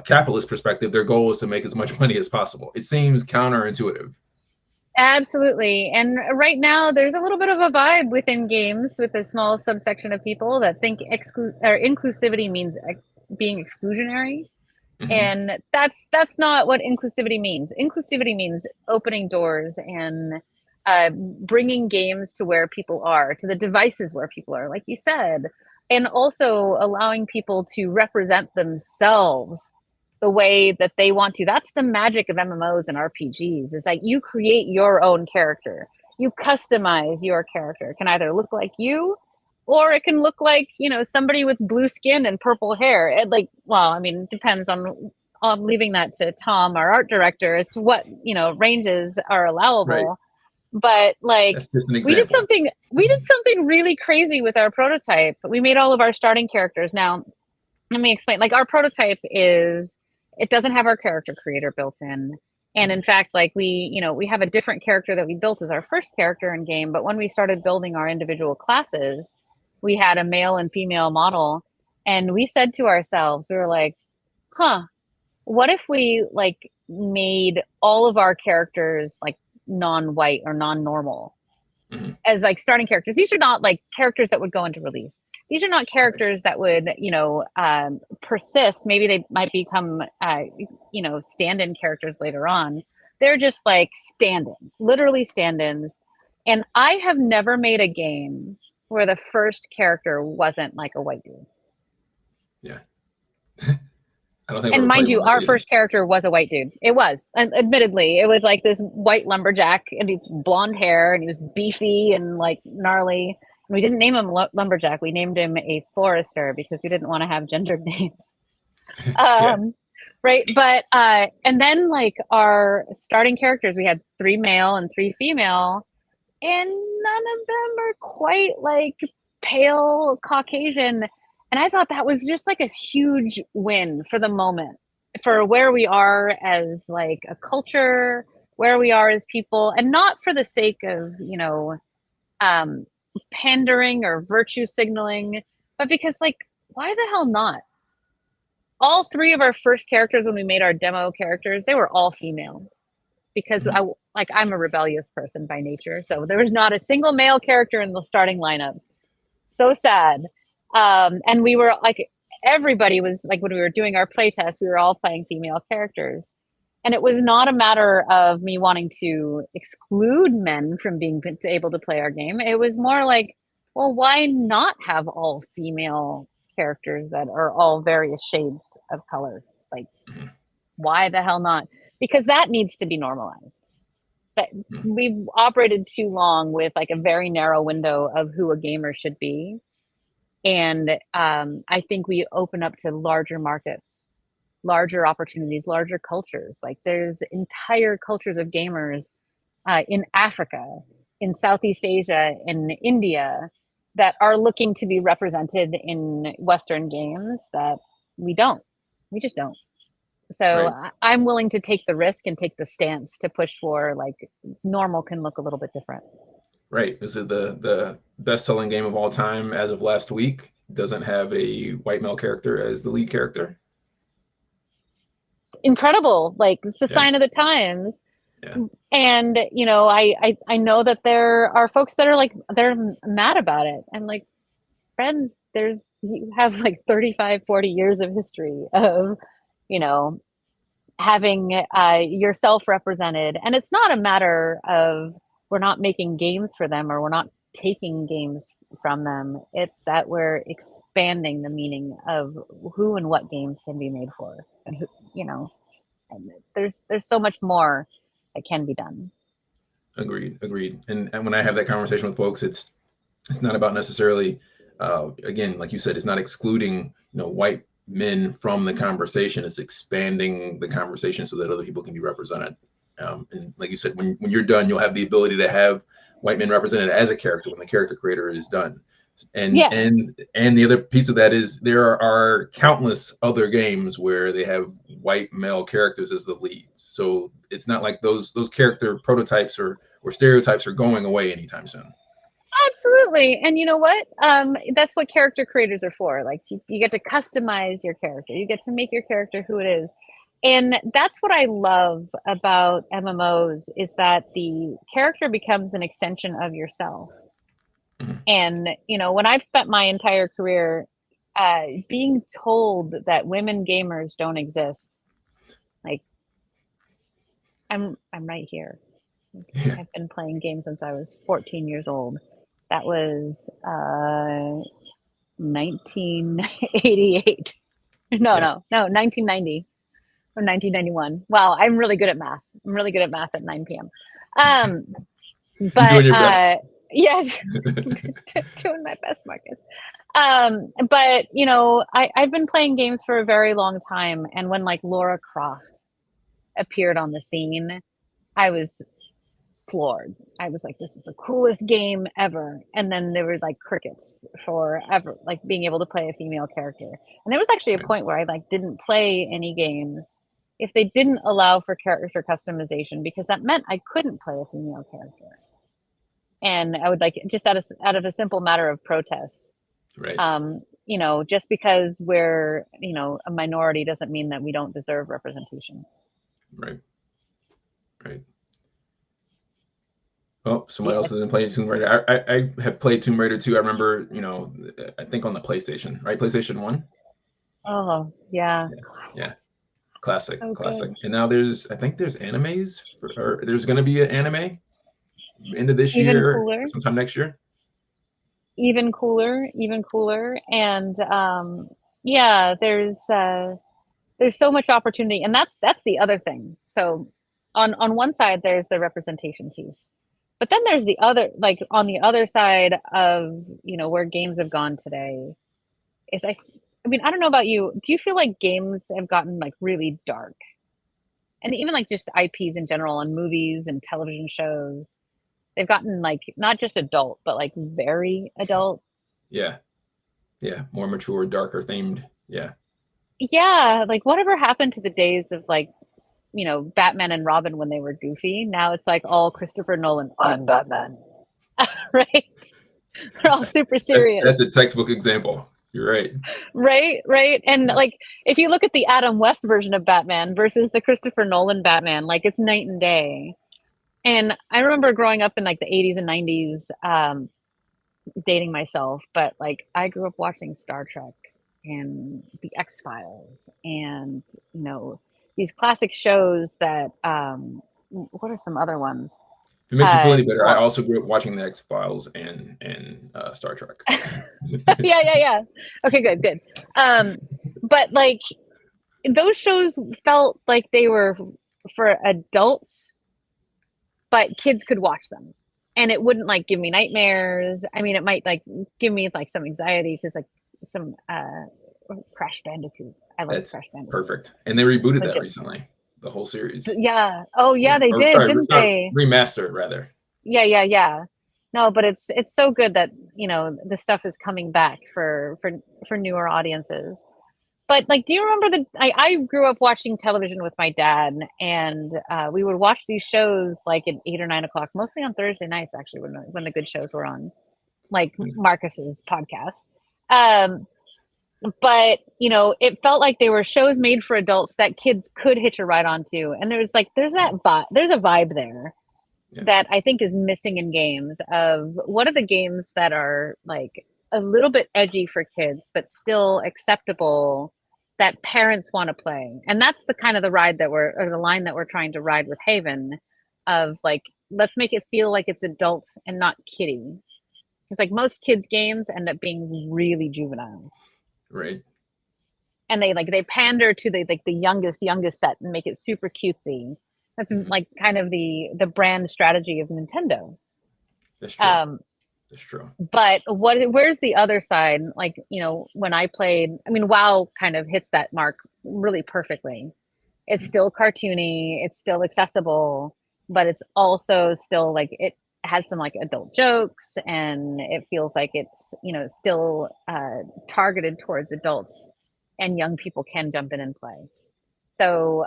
Speaker 1: capitalist perspective, their goal is to make as much money as possible. It seems counterintuitive.
Speaker 3: Absolutely. And right now there's a little bit of a vibe within games with a small subsection of people that think inclusivity means being exclusionary. Mm-hmm. And that's not what inclusivity means. Inclusivity means opening doors and bringing games to where people are, to the devices where people are, like you said, and also allowing people to represent themselves the way that they want to. That's the magic of MMOs and RPGs, is like you create your own character. You customize your character. It can either look like you, or it can look like, somebody with blue skin and purple hair. It depends on, I'm leaving that to Tom, our art director, as to what, ranges are allowable.
Speaker 1: Right.
Speaker 3: But like, we did something really crazy with our prototype. We made all of our starting characters. Now, let me explain. Like, our prototype it doesn't have our character creator built in. And in fact, like we have a different character that we built as our first character in game. But when we started building our individual classes, we had a male and female model. And we said to ourselves, we were like, what if we like made all of our characters like non-white or non-normal, mm-hmm. as like starting characters? These are not like characters that would go into release. These are not characters that would, persist. Maybe they might become, stand-in characters later on. They're just like stand-ins, literally stand-ins. And I have never made a game where the first character wasn't like a white dude.
Speaker 1: Yeah. I don't think.
Speaker 3: And mind you, our first character was a white dude. It was, and admittedly, it was like this white lumberjack, and he had blonde hair, and he was beefy and like gnarly. And we didn't name him lumberjack. We named him a forester because we didn't want to have gendered names.
Speaker 1: Yeah.
Speaker 3: Right. But and then like our starting characters, we had 3 male and 3 female, and none of them are quite like pale Caucasian. And I thought that was just like a huge win for the moment, for where we are as like a culture, where we are as people, and not for the sake of, pandering or virtue signaling, but because like, why the hell not? All 3 of our first characters, when we made our demo characters, they were all female, because mm-hmm. I'm a rebellious person by nature. So there was not a single male character in the starting lineup. So sad. And we were like, everybody was like, when we were doing our playtest, we were all playing female characters. And it was not a matter of me wanting to exclude men from being able to play our game. It was more like, well, why not have all female characters that are all various shades of color? Like, why the hell not? Because that needs to be normalized. That we've operated too long with like a very narrow window of who a gamer should be. And I think we open up to larger markets, larger opportunities, larger cultures. Like there's entire cultures of gamers in Africa, in Southeast Asia, in India, that are looking to be represented in Western games that we just don't. So right. I'm willing to take the risk and take the stance to push for like normal can look a little bit different.
Speaker 1: Right. Is it the best-selling game of all time as of last week? Doesn't have a white male character as the lead character.
Speaker 3: Incredible. Like, it's a
Speaker 1: Yeah.
Speaker 3: sign of the times.
Speaker 1: Yeah.
Speaker 3: And, you know, I know that there are folks that are like, they're mad about it. I'm like, friends, you have like 35, 40 years of history of, you know, having yourself represented. And it's not a matter of we're not making games for them or we're not taking games from them. It's that we're expanding the meaning of who and what games can be made for, and who, you know, and there's so much more that can be done.
Speaker 1: Agreed. And when I have that conversation with folks, it's not about necessarily, again, like you said, it's not excluding, white men from the conversation. It's expanding the conversation so that other people can be represented. And like you said, when you're done, you'll have the ability to have white men represented as a character when the character creator is done. And the other piece of that is there are countless other games where they have white male characters as the leads. So it's not like those character prototypes or stereotypes are going away anytime soon.
Speaker 3: Absolutely. And you know what? That's what character creators are for. Like, you get to customize your character. You get to make your character who it is. And that's what I love about MMOs, is that the character becomes an extension of yourself. Mm-hmm. And, when I've spent my entire career being told that women gamers don't exist, like, I'm right here.
Speaker 1: Yeah.
Speaker 3: I've been playing games since I was 14 years old. That was 1988. No, 1990 or 1991. Wow, I'm really good at math. I'm really good at math at 9 p.m. But
Speaker 1: doing your best.
Speaker 3: Yeah, doing my best, Marcus. But I've been playing games for a very long time, and when like Lara Croft appeared on the scene, I was floored. I was like, this is the coolest game ever. And then there were like crickets for ever, like being able to play a female character. And there was actually a point where I like didn't play any games if they didn't allow for character customization, because that meant I couldn't play a female character. And I would like, just out of a simple matter of protest.
Speaker 1: Right.
Speaker 3: Just because we're, a minority doesn't mean that we don't deserve representation.
Speaker 1: Right. Oh, someone else has been playing Tomb Raider. I have played Tomb Raider 2. I remember, I think on the PlayStation, right? PlayStation 1?
Speaker 3: Oh, yeah.
Speaker 1: Yeah. Classic.
Speaker 3: Oh,
Speaker 1: Classic.
Speaker 3: good.
Speaker 1: And now there's animes, or there's going to be an anime into this
Speaker 3: Even
Speaker 1: year,
Speaker 3: cooler.
Speaker 1: sometime next year.
Speaker 3: Even cooler. And there's so much opportunity. And that's the other thing. So on one side, there's the representation piece. But then there's the other, like on the other side of, where games have gone today is, I don't know about you. Do you feel like games have gotten like really dark? And even like just IPs in general, and movies and television shows, they've gotten like not just adult, but like very adult.
Speaker 1: Yeah. More mature, darker themed. Yeah.
Speaker 3: Like whatever happened to the days of like, Batman and Robin when they were goofy? Now it's like all Christopher Nolan. I'm Batman. Right? They're all super serious.
Speaker 1: That's a textbook example. You're right.
Speaker 3: Right. And like, if you look at the Adam West version of Batman versus the Christopher Nolan Batman, like it's night and day. And I remember growing up in like the 80s and 90s, dating myself, but like I grew up watching Star Trek and the X-Files and, these classic shows that, what are some other ones?
Speaker 1: If it makes you feel any better, I also grew up watching the X-Files and Star Trek.
Speaker 3: Yeah. Okay, good. But like those shows felt like they were for adults, but kids could watch them. And it wouldn't like give me nightmares. I mean, it might like give me like some anxiety because like some Crash Bandicoot. I like Crash Bandicoot.
Speaker 1: Perfect. And they rebooted that recently, the whole series.
Speaker 3: Yeah. Oh yeah, they did, didn't they?
Speaker 1: Remaster rather.
Speaker 3: Yeah. No, but it's so good that the stuff is coming back for newer audiences. But like, do you remember I grew up watching television with my dad, and we would watch these shows like at 8 or 9 o'clock, mostly on Thursday nights, actually, when the good shows were on, like Marcus's podcast. But you know, it felt like they were shows made for adults that kids could hitch a ride onto, and there's a vibe there that I think is missing in games. Of what are the games that are like a little bit edgy for kids but still acceptable, that parents want to play. And that's the kind of the line that we're trying to ride with Haven, of like, let's make it feel like it's adult and not kiddie. Because like most kids games end up being really juvenile.
Speaker 1: Right.
Speaker 3: And they pander to the youngest set and make it super cutesy. That's like kind of the brand strategy of Nintendo.
Speaker 1: That's true. That's true.
Speaker 3: But where's the other side? Like, you know, when I played, I mean, WoW kind of hits that mark really perfectly. It's still cartoony, it's still accessible, but it's also still like, it has some like adult jokes, and it feels like it's, you know, still targeted towards adults, and young people can jump in and play. So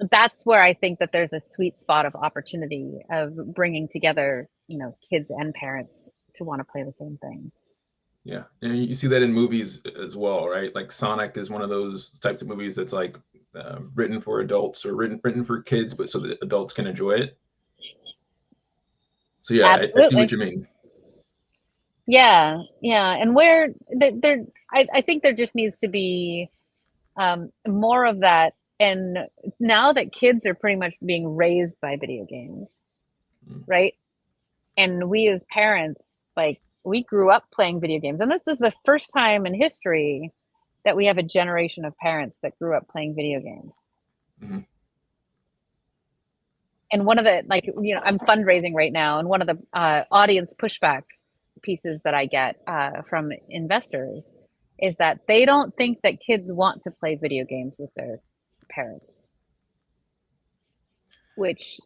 Speaker 3: that's where I think that there's a sweet spot of opportunity of bringing together, you know, kids and parents to want to play the same thing.
Speaker 1: Yeah, and you see that in movies as well, right? Like Sonic is one of those types of movies that's like written for adults or written for kids, but so that adults can enjoy it. So yeah, I see what you mean.
Speaker 3: Yeah, and where I think there just needs to be more of that. And now that kids are pretty much being raised by video games, right? And we as parents, like, we grew up playing video games, and this is the first time in history that we have a generation of parents that grew up playing video games. Mm-hmm. And one of the, like, you know, I'm fundraising right now, and one of the audience pushback pieces that I get from investors is that they don't think that kids want to play video games with their parents. Which,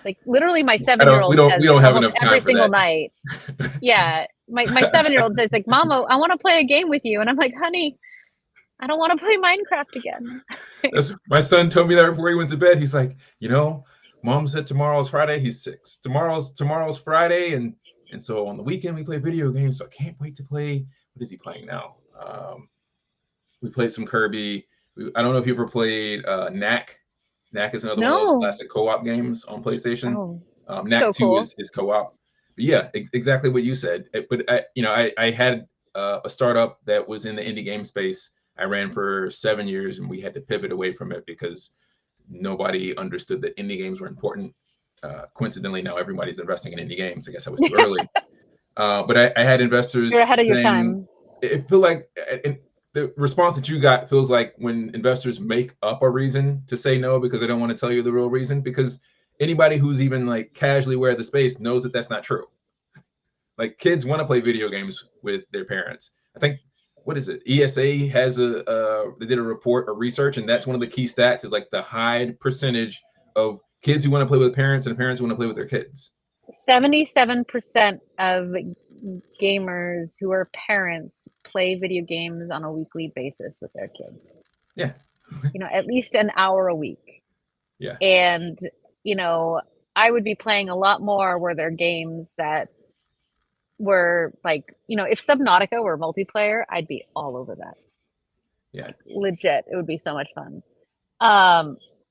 Speaker 3: like, literally my 7-year-old says
Speaker 1: we don't have
Speaker 3: almost
Speaker 1: enough time
Speaker 3: every
Speaker 1: for
Speaker 3: single
Speaker 1: that.
Speaker 3: night. Yeah, my 7-year-old says, like, Mama, I want to play a game with you. And I'm like, honey, I don't want to play Minecraft again.
Speaker 1: My son told me that before he went to bed. He's like, you know, Mom said tomorrow's Friday. He's 6. Tomorrow's Friday, and so on the weekend we play video games. So I can't wait to play. What is he playing now? We played some Kirby. I don't know if you ever played Knack. Knack is another one of those classic co-op games on PlayStation. Knack
Speaker 3: so
Speaker 1: 2
Speaker 3: cool.
Speaker 1: is co-op. But yeah, exactly what you said. But I had a startup that was in the indie game space. I ran for 7 years, and we had to pivot away from it because nobody understood that indie games were important. Coincidentally, now everybody's investing in indie games. I guess I was too early. But I had investors.
Speaker 3: You're ahead of your time.
Speaker 1: It feel like, and the response that you got feels like when investors make up a reason to say no because they don't want to tell you the real reason, because anybody who's even like casually aware of the space knows that that's not true. Like, kids want to play video games with their parents. I think, what is it? ESA has they did a report or research, and that's one of the key stats is like the high percentage of kids who want to play with parents and parents who want to play with their kids.
Speaker 3: 77% of gamers who are parents play video games on a weekly basis with their kids.
Speaker 1: Yeah.
Speaker 3: You know, at least an hour a week.
Speaker 1: Yeah.
Speaker 3: And, you know, I would be playing a lot more where there are games that were like, you know, if Subnautica were multiplayer, I'd be all over that.
Speaker 1: Yeah.
Speaker 3: Like, legit. It would be so much fun.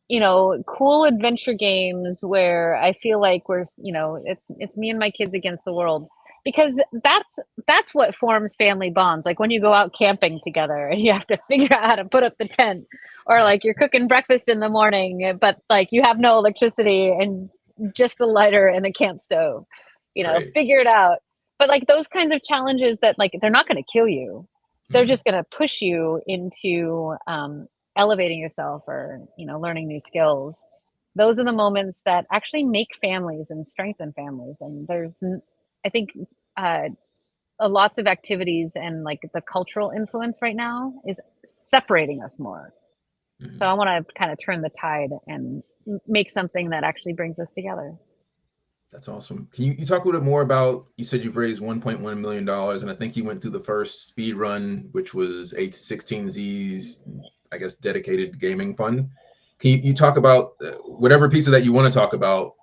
Speaker 3: You know, cool adventure games where I feel like we're, you know, it's me and my kids against the world, because that's what forms family bonds. Like when you go out camping together and you have to figure out how to put up the tent, or like you're cooking breakfast in the morning, but like you have no electricity and just a lighter and a camp stove, you know, figure it out. But like those kinds of challenges that, like, they're not going to kill you. They're just going to push you into elevating yourself, or, you know, learning new skills. Those are the moments that actually make families and strengthen families. And there's, I think, lots of activities and like the cultural influence right now is separating us more. Mm-hmm. So I want to kind of turn the tide and make something that actually brings us together.
Speaker 1: That's awesome. Can you talk a little bit more about, you said you've raised $1.1 million, and I think you went through the first speed run, which was A16Z's, I guess, dedicated gaming fund. Can you talk about whatever piece of that you want to talk about,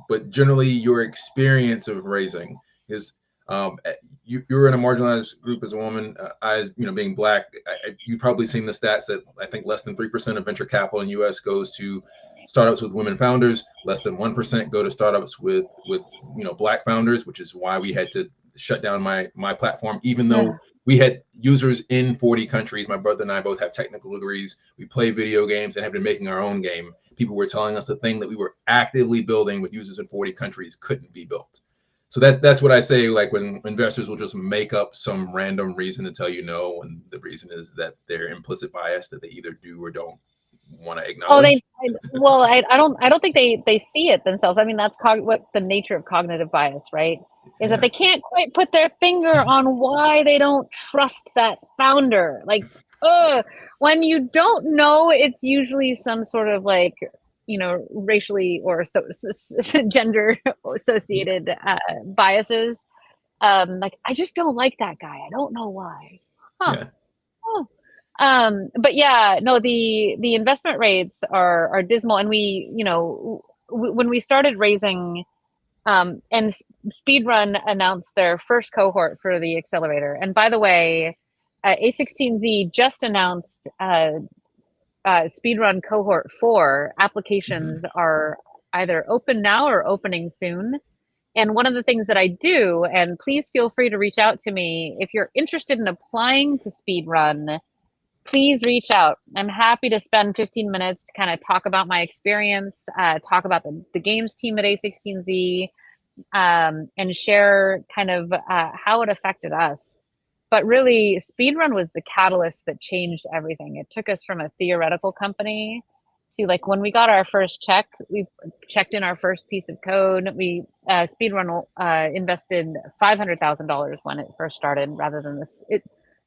Speaker 1: but generally your experience of raising is, you're in a marginalized group as a woman. I, being Black, you've probably seen the stats that I think less than 3% of venture capital in U.S. goes to startups with women founders. Less than 1% go to startups with Black founders, which is why we had to shut down my platform, even though we had users in 40 countries. My brother and I both have technical degrees. We play video games and have been making our own game. People were telling us the thing that we were actively building with users in 40 countries couldn't be built. So that's what I say, like when investors will just make up some random reason to tell you no, and the reason is that they're implicit bias that they either do or don't want to acknowledge.
Speaker 3: I don't think they see it themselves. I mean, that's what the nature of cognitive bias, right? Is that they can't quite put their finger on why they don't trust that founder. Like, when you don't know, it's usually some sort of like, racially or gender associated biases. Like, I just don't like that guy. I don't know why. But yeah, no, the investment rates are dismal. And we, when we started raising, and Speedrun announced their first cohort for the accelerator. And by the way, A16Z just announced Speedrun cohort 4 applications are either open now or opening soon. And one of the things that I do, and please feel free to reach out to me if you're interested in applying to Speedrun, please reach out. I'm happy to spend 15 minutes to kind of talk about my experience, talk about the games team at A16Z, and share kind of how it affected us. But really, Speedrun was the catalyst that changed everything. It took us from a theoretical company to, like, when we got our first check, we checked in our first piece of code. We Speedrun invested $500,000 when it first started, rather than this.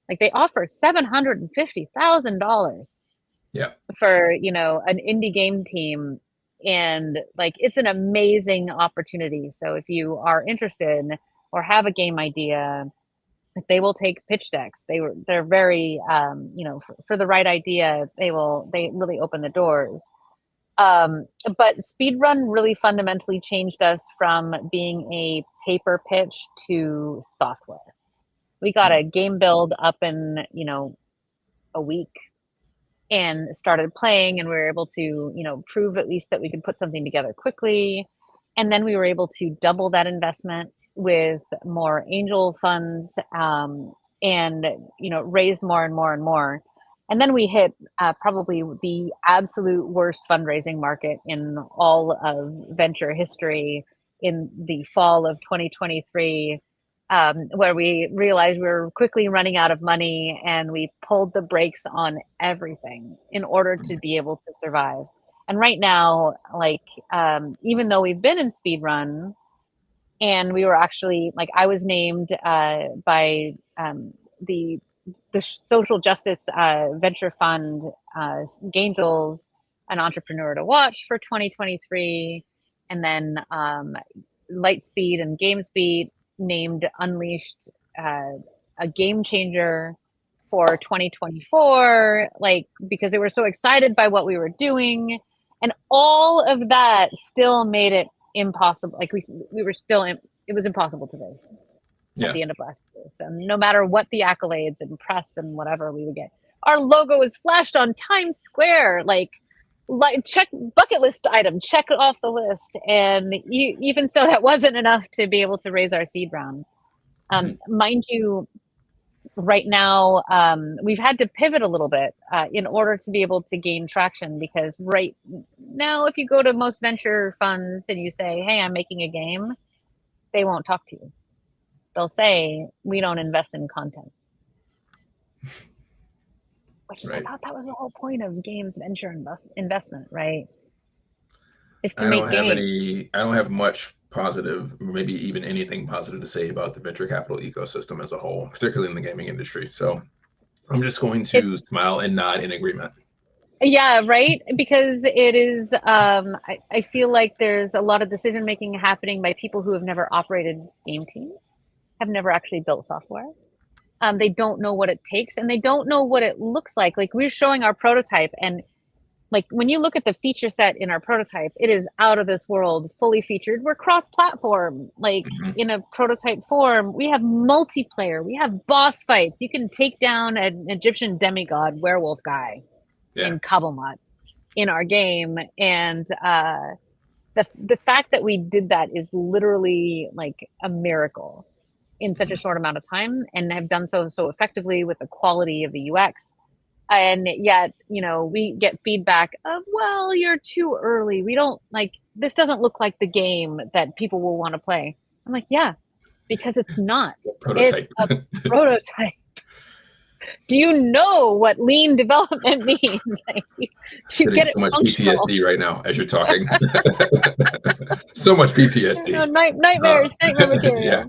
Speaker 3: Like, they offer $750,000 for, an indie game team. And like, it's an amazing opportunity. So if you are interested or have a game idea, they will take pitch decks. They're very, for the right idea, they really open the doors. But Speedrun really fundamentally changed us from being a paper pitch to software. We got a game build up in, a week and started playing, and we were able to, prove at least that we could put something together quickly. And then we were able to double that investment with more angel funds, and, raised more and more and more. And then we hit probably the absolute worst fundraising market in all of venture history in the fall of 2023. Where we realized we were quickly running out of money, and we pulled the brakes on everything in order to be able to survive. And right now, like, even though we've been in Speedrun, and we were actually, like, I was named by the social justice venture fund, Angels, an entrepreneur to watch for 2023, and then Lightspeed and GamesBeat named Unleashed a game changer for 2024, like, because they were so excited by what we were doing. And all of that still made it impossible. Like, we were still, it was impossible to raise at the end of last year. So no matter what the accolades and press and whatever we would get, our logo was flashed on Times Square, like check bucket list item, check off the list. And even so, that wasn't enough to be able to raise our seed round. Mind you, right now, we've had to pivot a little bit in order to be able to gain traction, because right now, if you go to most venture funds and you say, hey, I'm making a game, they won't talk to you. They'll say, we don't invest in content. Which is, I thought that was the whole point of games venture investment, right? Is to make games.
Speaker 1: I don't have much positive, maybe even anything positive to say about the venture capital ecosystem as a whole, particularly in the gaming industry. So I'm just going to smile and nod in agreement.
Speaker 3: Yeah, right. Because it is. I feel like there's a lot of decision making happening by people who have never operated game teams, have never actually built software. They don't know what it takes, and they don't know what it looks like. Like we're showing our prototype, and like when you look at the feature set in our prototype, it is out of this world, fully featured. We're cross-platform, like in a prototype form. We have multiplayer. We have boss fights. You can take down an Egyptian demigod werewolf guy in Kabalmat in our game, and the fact that we did that is literally like a miracle in such a short amount of time, and have done so effectively with the quality of the UX. And yet, you know, we get feedback of, well, you're too early. We don't like, this doesn't look like the game that people will want to play. I'm like, yeah, because it's not.
Speaker 1: It's a prototype.
Speaker 3: It's a prototype. Do you know what lean development means? Like,
Speaker 1: you get so much PTSD right now as you're talking. So much PTSD.
Speaker 3: Nightmares, nightmare material.
Speaker 1: Yeah.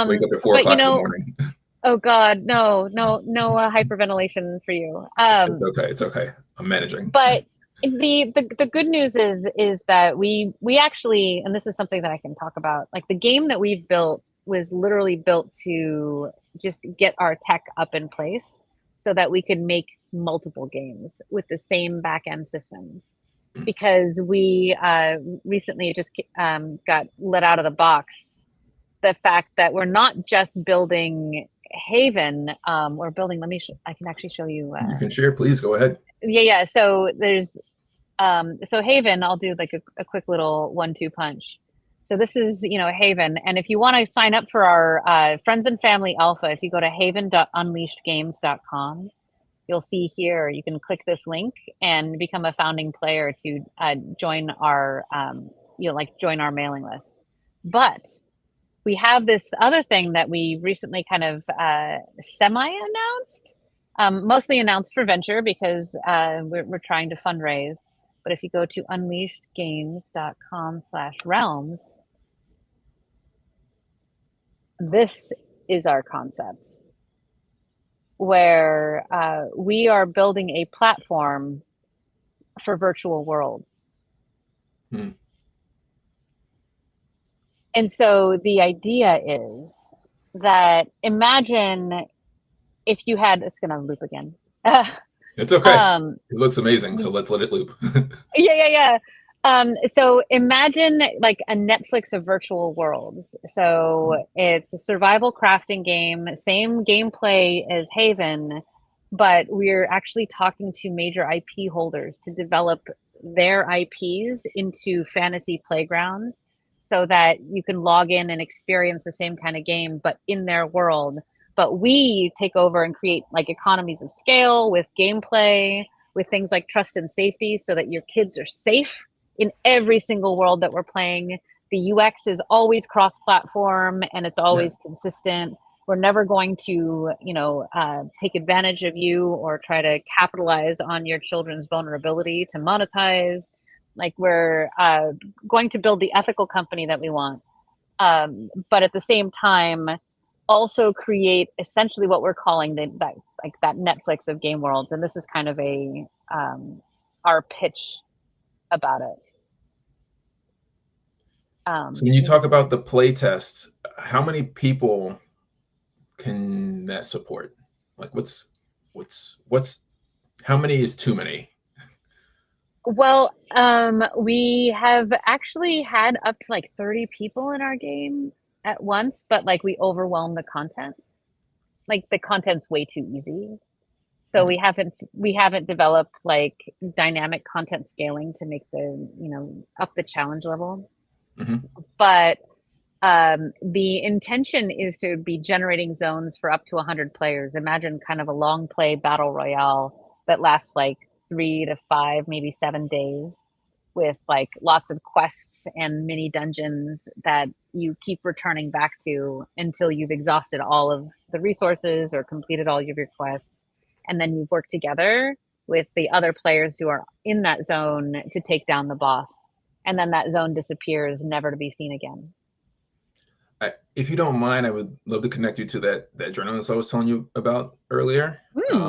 Speaker 1: Wake up at 4 o'clock in the morning.
Speaker 3: Oh God, no hyperventilation for you.
Speaker 1: It's okay. I'm managing.
Speaker 3: But the good news is that we actually, and this is something that I can talk about, like the game that we've built was literally built to just get our tech up in place so that we could make multiple games with the same back-end system. Because we recently just got let out of the box the fact that we're not just building Haven, we're building, I can actually show you.
Speaker 1: You can share, please, go ahead.
Speaker 3: Yeah. So there's, so Haven, I'll do like a quick little 1-2 punch. So this is, you know, Haven. And if you want to sign up for our Friends and Family Alpha, if you go to haven.unleashedgames.com, you'll see here, you can click this link and become a founding player to join our, join our mailing list. But we have this other thing that we recently kind of semi-announced, mostly announced for venture because we're trying to fundraise. But if you go to unleashedgames.com/realms, this is our concept where we are building a platform for virtual worlds. And so the idea is that imagine if you had, it's going to loop again.
Speaker 1: It's okay. It looks amazing, so let's let it loop.
Speaker 3: Yeah. So imagine like a Netflix of virtual worlds. So it's a survival crafting game, same gameplay as Haven, but we're actually talking to major IP holders to develop their IPs into fantasy playgrounds so that you can log in and experience the same kind of game, but in their world. But we take over and create like economies of scale with gameplay, with things like trust and safety so that your kids are safe in every single world that we're playing. The UX is always cross-platform and it's always consistent. We're never going to, take advantage of you or try to capitalize on your children's vulnerability to monetize. Like we're going to build the ethical company that we want. But at the same time, also create essentially what we're calling that Netflix of game worlds. And this is kind of our pitch about it.
Speaker 1: So when you talk about the play test, how many people can that support? Like how many is too many?
Speaker 3: Well, we have actually had up to like 30 people in our game at once, but like we overwhelm the content. Like the content's way too easy. So we haven't developed like dynamic content scaling to make up the challenge level. But the intention is to be generating zones for up to 100 players. Imagine kind of a long play battle royale that lasts like 3 to 5, maybe 7 days, with like lots of quests and mini dungeons that you keep returning back to until you've exhausted all of the resources or completed all of your quests. And then you've worked together with the other players who are in that zone to take down the boss. And then that zone disappears, never to be seen again.
Speaker 1: If you don't mind, I would love to connect you to that journalist I was telling you about earlier.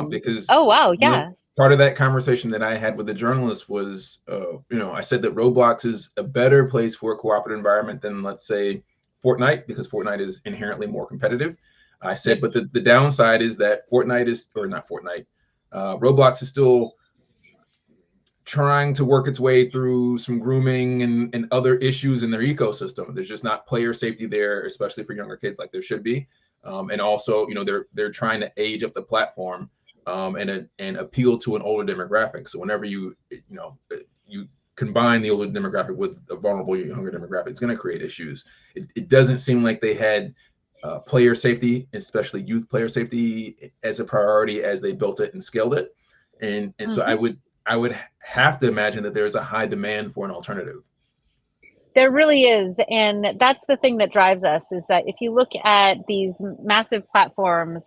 Speaker 1: Because
Speaker 3: oh wow, yeah.
Speaker 1: part of that conversation that I had with the journalist was, I said that Roblox is a better place for a cooperative environment than, let's say, Fortnite, because Fortnite is inherently more competitive. I said, but the downside is that Roblox is still trying to work its way through some grooming and other issues in their ecosystem. There's just not player safety there, especially for younger kids, like there should be. And also, they're trying to age up the platform and appeal to an older demographic. So whenever you combine the older demographic with a vulnerable younger demographic, it's going to create issues. It doesn't seem like they had player safety, especially youth player safety, as a priority as they built it and scaled it. And so I would have to imagine that there's a high demand for an alternative.
Speaker 3: There really is. And that's the thing that drives us, is that if you look at these massive platforms,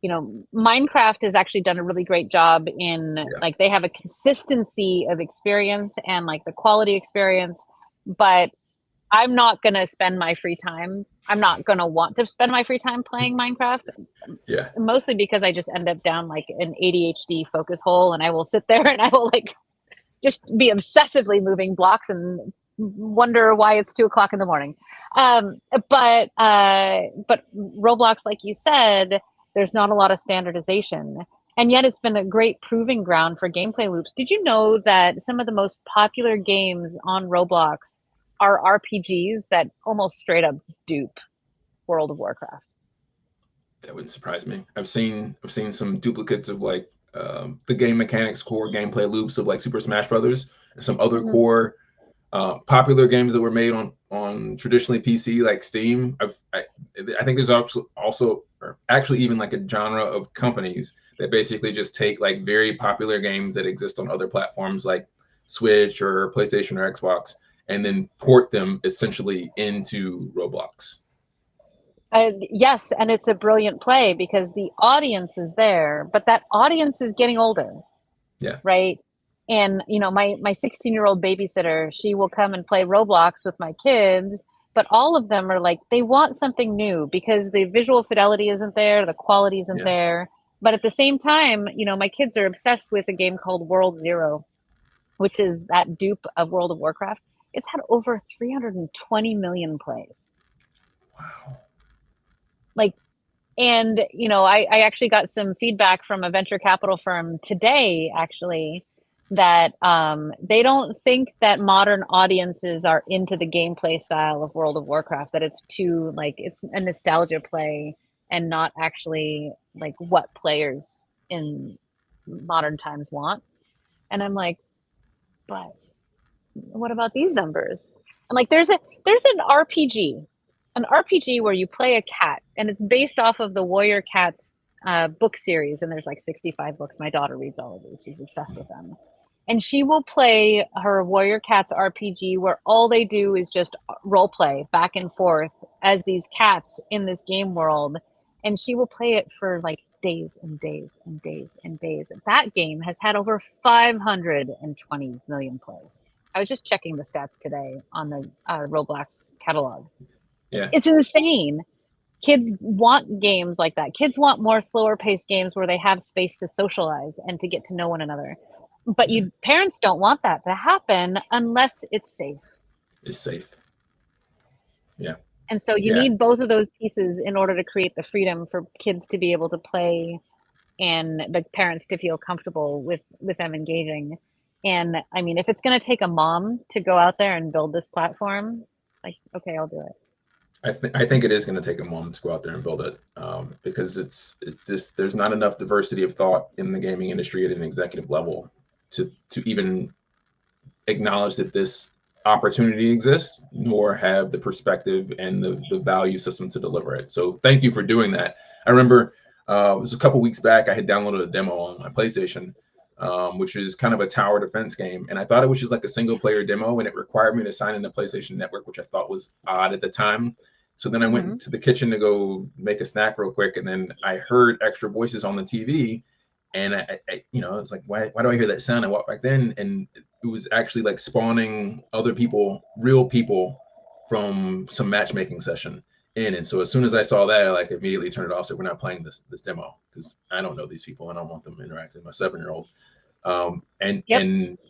Speaker 3: Minecraft has actually done a really great job in like, they have a consistency of experience and like the quality experience, but I'm not going to spend my free time. I'm not going to want to spend my free time playing Minecraft.
Speaker 1: Yeah.
Speaker 3: Mostly because I just end up down like an ADHD focus hole, and I will sit there and I will like just be obsessively moving blocks and wonder why it's 2:00 in the morning. But Roblox, like you said, there's not a lot of standardization, and yet it's been a great proving ground for gameplay loops. Did you know that some of the most popular games on Roblox are RPGs that almost straight up dupe World of Warcraft?
Speaker 1: That wouldn't surprise me. I've seen some duplicates of like the game mechanics core gameplay loops of like Super Smash Brothers and some other core popular games that were made on traditionally PC like Steam. I think there's also actually even like a genre of companies that basically just take like very popular games that exist on other platforms like Switch or PlayStation or Xbox and then port them essentially into Roblox.
Speaker 3: Yes, and it's a brilliant play because the audience is there, but that audience is getting older.
Speaker 1: Yeah.
Speaker 3: Right. And my 16-year-old babysitter, she will come and play Roblox with my kids, but all of them are like, they want something new because the visual fidelity isn't there, the quality isn't there. But at the same time, my kids are obsessed with a game called World Zero, which is that dupe of World of Warcraft. It's had over 320 million plays.
Speaker 1: Wow.
Speaker 3: And I actually got some feedback from a venture capital firm today, actually, that they don't think that modern audiences are into the gameplay style of World of Warcraft, that it's too like, it's a nostalgia play and not actually like what players in modern times want. And I'm like, but what about these numbers? And like, there's an RPG where you play a cat, and it's based off of the Warrior Cats book series. And there's like 65 books. My daughter reads all of these. She's obsessed with them. And she will play her Warrior Cats RPG where all they do is just role play back and forth as these cats in this game world. And she will play it for like days and days and days and days. That game has had over 520 million plays. I was just checking the stats today on the Roblox catalog.
Speaker 1: Yeah.
Speaker 3: It's insane. Kids want games like that. Kids want more slower paced games where they have space to socialize and to get to know one another. But parents don't want that to happen unless it's safe.
Speaker 1: It's safe. Yeah.
Speaker 3: And so you need both of those pieces in order to create the freedom for kids to be able to play and the parents to feel comfortable with them engaging. And I mean, if it's going to take a mom to go out there and build this platform, like, okay, I'll do it.
Speaker 1: I think it is going to take a moment to go out there and build it because it's just there's not enough diversity of thought in the gaming industry at an executive level to even acknowledge that this opportunity exists, nor have the perspective and the value system to deliver it. So thank you for doing that. I remember it was a couple weeks back, I had downloaded a demo on my PlayStation, which is kind of a tower defense game. And I thought it was just like a single player demo, and it required me to sign into PlayStation Network, which I thought was odd at the time. So then I went to the kitchen to go make a snack real quick. And then I heard extra voices on the TV, and I was like, why do I hear that sound? I walked back then, and it was actually like spawning other people, real people from some matchmaking session in. And so as soon as I saw that, I like immediately turned it off. So we're not playing this demo because I don't know these people and I don't want them interacting with my 7-year-old. and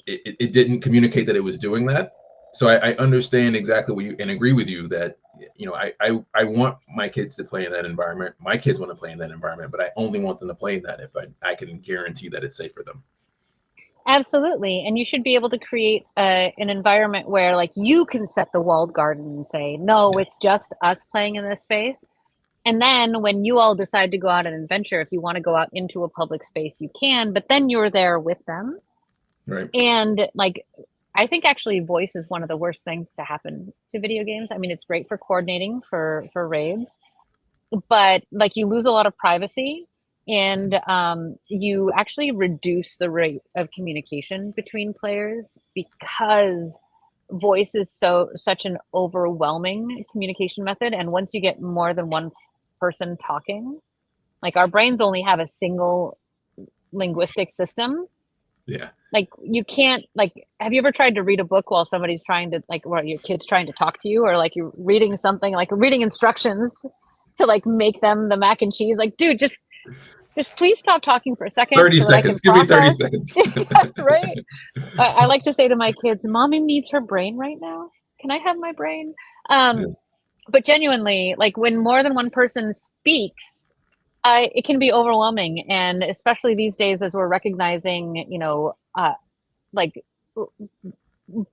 Speaker 1: it didn't communicate that it was doing that. So I understand exactly what you, and agree with you that, you know, I want my kids to play in that environment. My kids want to play in that environment, but I only want them to play in that if I can guarantee that it's safe for them.
Speaker 3: Absolutely. And you should be able to create an environment where like you can set the walled garden and say, no, it's just us playing in this space. And then when you all decide to go out on an adventure, if you want to go out into a public space, you can, but then you're there with them.
Speaker 1: Right.
Speaker 3: And like, I think actually voice is one of the worst things to happen to video games. I mean, it's great for coordinating for raids, but like you lose a lot of privacy, and you actually reduce the rate of communication between players because voice is such an overwhelming communication method. And once you get more than one person talking, like our brains only have a single linguistic system.
Speaker 1: Yeah.
Speaker 3: Like you can't, like, have you ever tried to read a book while somebody's trying to, like, well, your kid's trying to talk to you, or like you're reading something, like reading instructions to like make them the mac and cheese? Like, dude, just please stop talking for a second.
Speaker 1: 30 seconds. Give me 30 seconds.
Speaker 3: Right. I like to say to my kids, Mommy needs her brain right now. Can I have my brain? Yes. But genuinely, like when more than one person speaks, it can be overwhelming. And especially these days, as we're recognizing, you know, like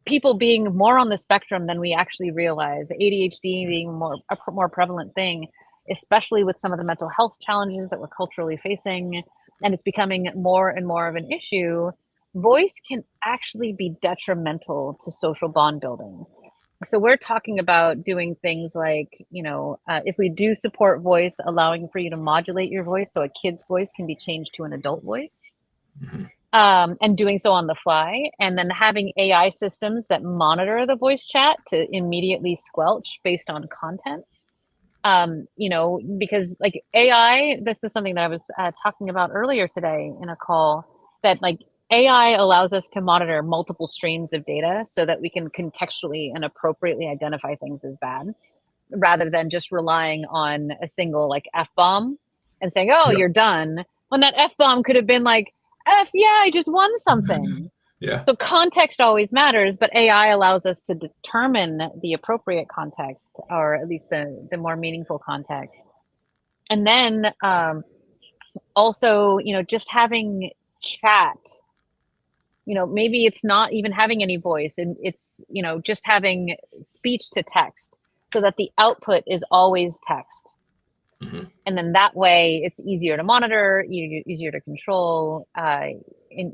Speaker 3: people being more on the spectrum than we actually realize, ADHD being a more prevalent thing, especially with some of the mental health challenges that we're culturally facing, and it's becoming more and more of an issue. Voice can actually be detrimental to social bond building. So we're talking about doing things like, you know, if we do support voice, allowing for you to modulate your voice so a kid's voice can be changed to an adult voice. Mm-hmm. And doing so on the fly, and then having AI systems that monitor the voice chat to immediately squelch based on content. You know, because like AI, this is something that I was talking about earlier today in a call, that like AI allows us to monitor multiple streams of data so that we can contextually and appropriately identify things as bad, rather than just relying on a single like F-bomb and saying, oh, you're done. When that F-bomb could have been like, yeah, I just won something.
Speaker 1: Yeah.
Speaker 3: So context always matters, but AI allows us to determine the appropriate context, or at least the more meaningful context. And then also, you know, just having chat, you know, maybe it's not even having any voice, and it's, you know, just having speech to text so that the output is always text. Mm-hmm. And then that way it's easier to monitor, easier to control, and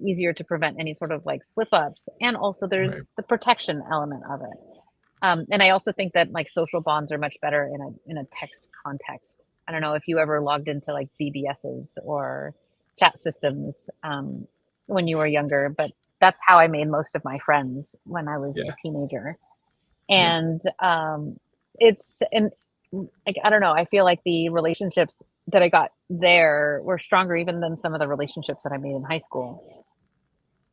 Speaker 3: easier to prevent any sort of like slip ups. And also there's the protection element of it. And I also think that like social bonds are much better in a text context. I don't know if you ever logged into like BBSs or chat systems when you were younger, but that's how I made most of my friends when I was a teenager. And like, I don't know, I feel like the relationships that I got there were stronger even than some of the relationships that I made in high school,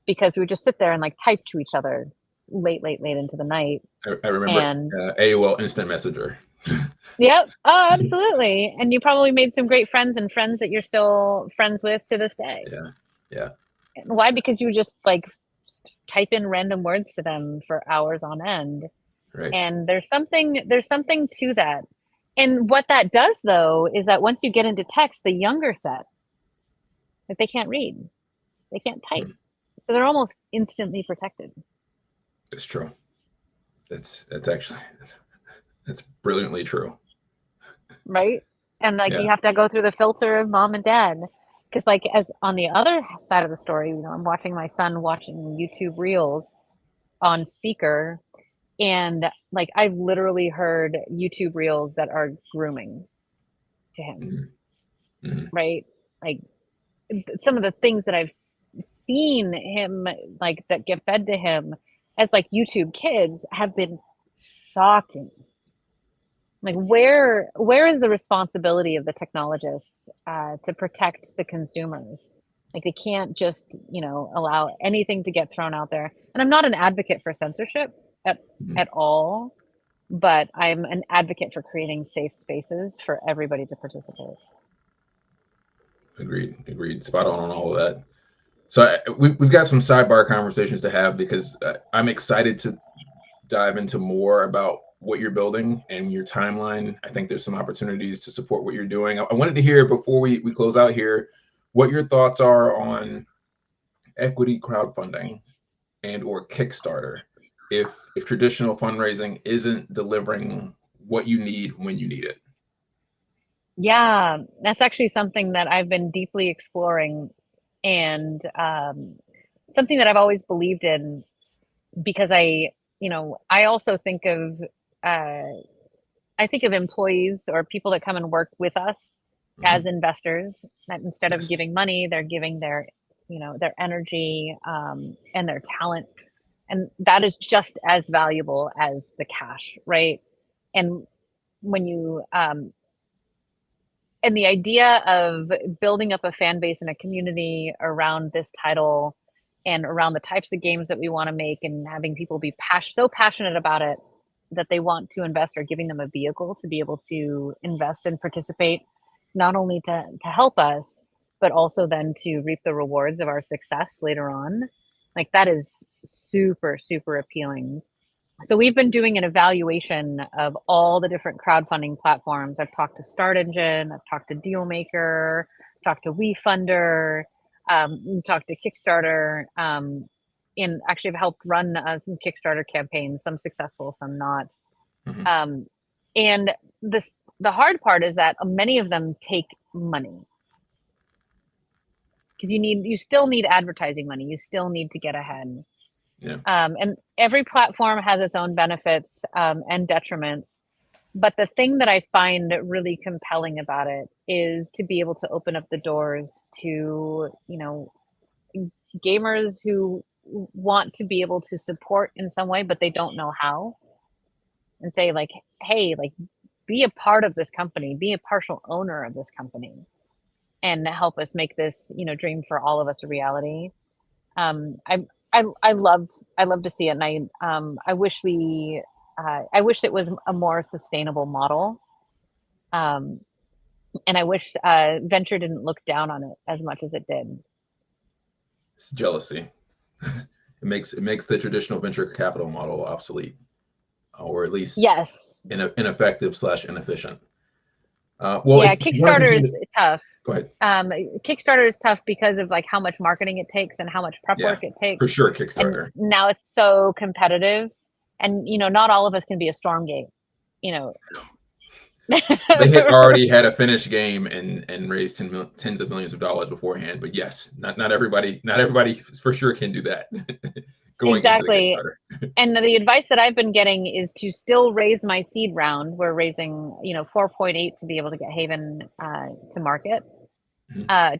Speaker 3: because we would just sit there and like type to each other late into the night.
Speaker 1: I remember AOL Instant Messenger.
Speaker 3: Yep. Oh, absolutely. And you probably made some great friends, and friends that you're still friends with to this day.
Speaker 1: Yeah.
Speaker 3: Why? Because you just like type in random words to them for hours on end.
Speaker 1: Right.
Speaker 3: And there's something to that. And what that does, though, is that once you get into text, the younger set, like they can't read, they can't type, so they're almost instantly protected.
Speaker 1: That's true. That's brilliantly true.
Speaker 3: Right? And like you have to go through the filter of mom and dad, because like as on the other side of the story, you know, I'm watching my son watching YouTube Reels on speaker. And like I've literally heard YouTube Reels that are grooming to him, right? Like some of the things that I've seen him like that get fed to him as like YouTube Kids have been shocking. Like where is the responsibility of the technologists to protect the consumers? Like they can't just, you know, allow anything to get thrown out there. And I'm not an advocate for censorship at all, but I'm an advocate for creating safe spaces for everybody to participate.
Speaker 1: Agreed. Spot on all of that. So we've got some sidebar conversations to have, because I'm excited to dive into more about what you're building and your timeline. I think there's some opportunities to support what you're doing. I wanted to hear, before we close out here, what your thoughts are on equity crowdfunding and or Kickstarter, if traditional fundraising isn't delivering what you need when you need it.
Speaker 3: Yeah, that's actually something that I've been deeply exploring, and something that I've always believed in, because I also think of employees or people that come and work with us as investors, that instead of giving money, they're giving their energy and their talent, and that is just as valuable as the cash, right? And when you and the idea of building up a fan base and a community around this title and around the types of games that we want to make, and having people be so passionate about it that they want to invest, or giving them a vehicle to be able to invest and participate, not only to help us, but also then to reap the rewards of our success later on. Like, that is super, super appealing. So we've been doing an evaluation of all the different crowdfunding platforms. I've talked to Start Engine, I've talked to Dealmaker, talked to WeFunder, talked to Kickstarter, and actually have helped run some Kickstarter campaigns, some successful, some not. And the hard part is that many of them take money, because you still need advertising money. You still need to get ahead.
Speaker 1: Yeah.
Speaker 3: And every platform has its own benefits and detriments. But the thing that I find really compelling about it is to be able to open up the doors to, gamers who want to be able to support in some way, but they don't know how. And say, like, hey, like, be a part of this company, be a partial owner of this company, and help us make this, dream for all of us a reality. I love to see it, and I wish it was a more sustainable model, and I wish venture didn't look down on it as much as it did.
Speaker 1: It's jealousy. It makes the traditional venture capital model obsolete, or at least ineffective / inefficient.
Speaker 3: Kickstarter is tough.
Speaker 1: Go ahead.
Speaker 3: Kickstarter is tough because of like how much marketing it takes and how much prep work it takes.
Speaker 1: For sure, Kickstarter.
Speaker 3: And now it's so competitive, and not all of us can be a Stormgate.
Speaker 1: They had already had a finished game and raised tens of millions of dollars beforehand. But yes, not everybody for sure can do that.
Speaker 3: Exactly. And the advice that I've been getting is to still raise my seed round. We're raising 4.8 to be able to get Haven to market,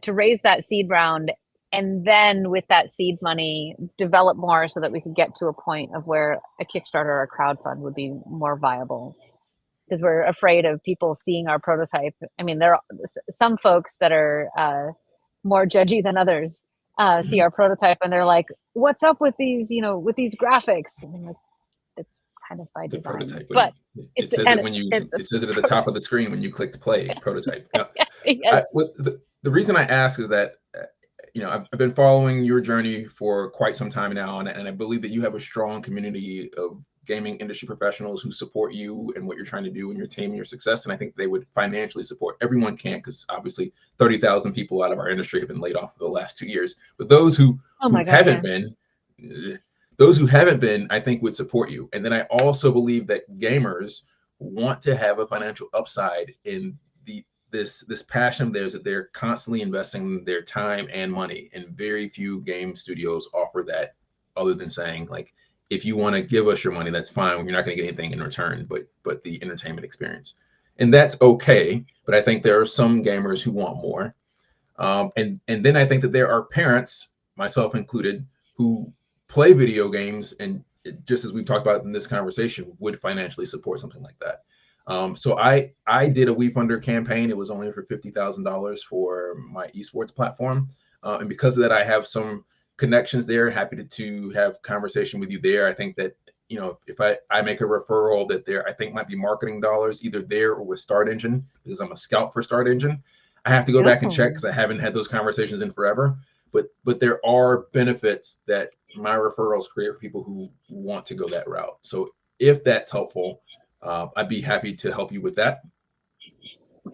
Speaker 3: to raise that seed round, and then with that seed money develop more so that we could get to a point of where a Kickstarter or a crowdfund would be more viable, because we're afraid of people seeing our prototype. I mean, there are some folks that are more judgy than others. See our prototype and they're like, "What's up with these? With these graphics?" And I'm like, "It's kind of by design."
Speaker 1: Prototype,
Speaker 3: but
Speaker 1: it says it at the top of the screen when you click to play. Prototype.
Speaker 3: Yes.
Speaker 1: The reason I ask is that I've been following your journey for quite some time now, and I believe that you have a strong community of gaming industry professionals who support you and what you're trying to do and your team and your success. And I think they would financially support. Everyone can't, because obviously 30,000 people out of our industry have been laid off for the last 2 years. But those who haven't been, I think would support you. And then I also believe that gamers want to have a financial upside in this passion of theirs, that they're constantly investing their time and money. And very few game studios offer that, other than saying, like, if you want to give us your money, that's fine. You're not going to get anything in return, but the entertainment experience. And that's okay. But I think there are some gamers who want more. And then I think that there are parents, myself included, who play video games, and just as we've talked about in this conversation, would financially support something like that. So I did a WeFunder campaign. It was only for $50,000 for my esports platform. And because of that, I have some connections there. Happy to have conversation with you there. I think that, if I make a referral, that there, I think, might be marketing dollars either there or with Start Engine, because I'm a scout for Start Engine. I have to go back and check, because I haven't had those conversations in forever. but there are benefits that my referrals create for people who want to go that route. So if that's helpful, I'd be happy to help you with that.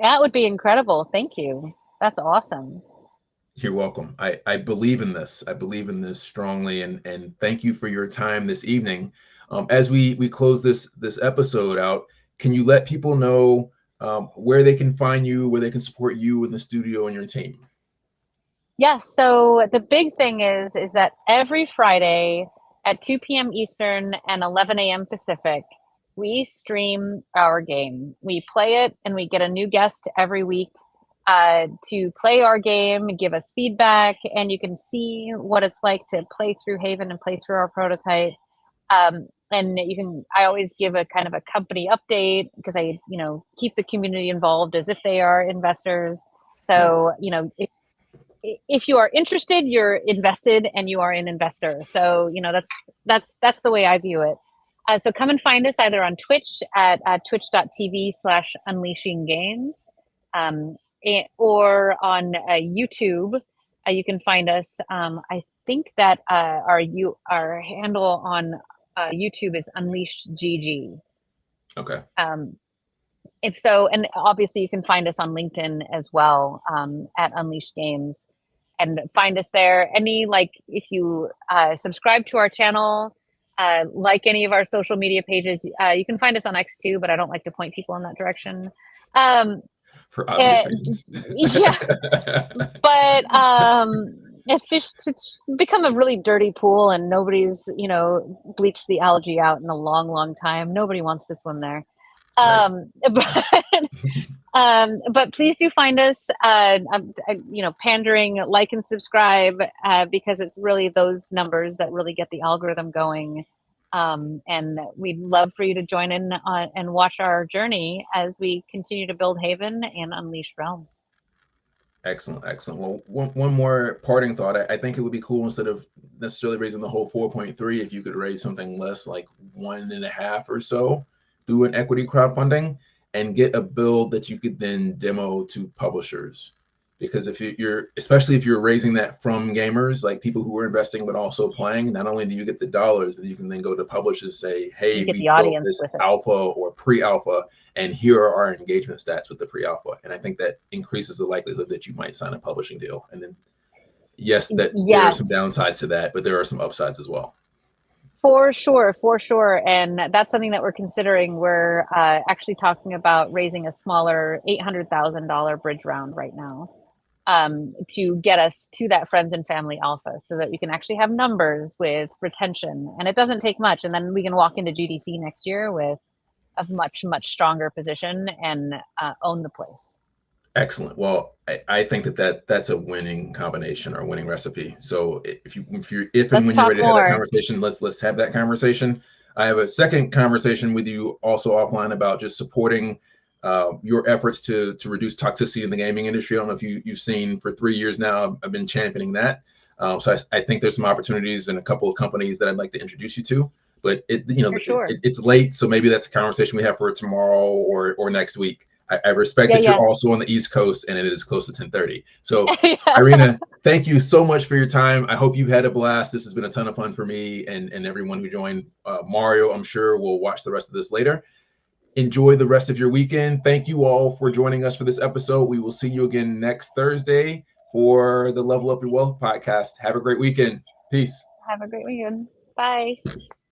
Speaker 3: That would be incredible. Thank you. That's awesome.
Speaker 1: You're welcome. I believe in this. I believe in this strongly, and thank you for your time this evening. As we close this episode out, can you let people know where they can find you, where they can support you in the studio and your team?
Speaker 3: Yes. So the big thing is that every Friday at 2 p.m. Eastern and 11 a.m. Pacific, we stream our game. We play it, and we get a new guest every week to play our game, give us feedback, and you can see what it's like to play through Haven and play through our prototype. And I always give a kind of a company update because I, keep the community involved as if they are investors. So, if you are interested, you're invested and you are an investor. So, that's the way I view it. So come and find us either on Twitch at twitch.tv/unleashinggames, or on YouTube. You can find us. I think that our handle on YouTube is Unleashed GG.
Speaker 1: Okay.
Speaker 3: If so, and obviously you can find us on LinkedIn as well, at Unleashed Games, and find us there. If you subscribe to our channel, like any of our social media pages, you can find us on X too, but I don't like to point people in that direction.
Speaker 1: For obvious reasons.
Speaker 3: Yeah. But it's become a really dirty pool, and nobody's, bleached the algae out in a long, long time. Nobody wants to swim there. Right. But please do find us, pandering, like and subscribe, because it's really those numbers that really get the algorithm going. And we'd love for you to join in and watch our journey as we continue to build Haven and unleash realms.
Speaker 1: Excellent. Well, one more parting thought. I think it would be cool, instead of necessarily raising the whole 4.3, if you could raise something less, like 1.5 or so, through an equity crowdfunding, and get a build that you could then demo to publishers. Because especially if you're raising that from gamers, like people who are investing but also playing, not only do you get the dollars, but you can then go to publishers and say, hey, we built this alpha or pre-alpha, and here are our engagement stats with the pre-alpha. And I think that increases the likelihood that you might sign a publishing deal. And then there are some downsides to that, but there are some upsides as well.
Speaker 3: For sure. And that's something that we're considering. We're actually talking about raising a smaller $800,000 bridge round right now, to get us to that friends and family alpha, so that we can actually have numbers with retention. And it doesn't take much. And then we can walk into GDC next year with a much, much stronger position and own the place.
Speaker 1: Excellent. Well, I think that's a winning combination or a winning recipe. So if and when you're ready to have that conversation, let's have that conversation. I have a second conversation with you also offline about just supporting your efforts to reduce toxicity in the gaming industry. I don't know if you've seen, for 3 years now, I've been championing that. So I think there's some opportunities in a couple of companies that I'd like to introduce you to. But it's late, so maybe that's a conversation we have for tomorrow or next week. I respect that you're also on the East Coast, and it is close to 10:30. So Irina, thank you so much for your time. I hope you had a blast. This has been a ton of fun for me and everyone who joined. Mario, I'm sure, will watch the rest of this later. Enjoy the rest of your weekend. Thank you all for joining us for this episode. We will see you again next Thursday for the Level Up Your Wealth podcast. Have a great weekend. Peace.
Speaker 3: Have a great weekend. Bye.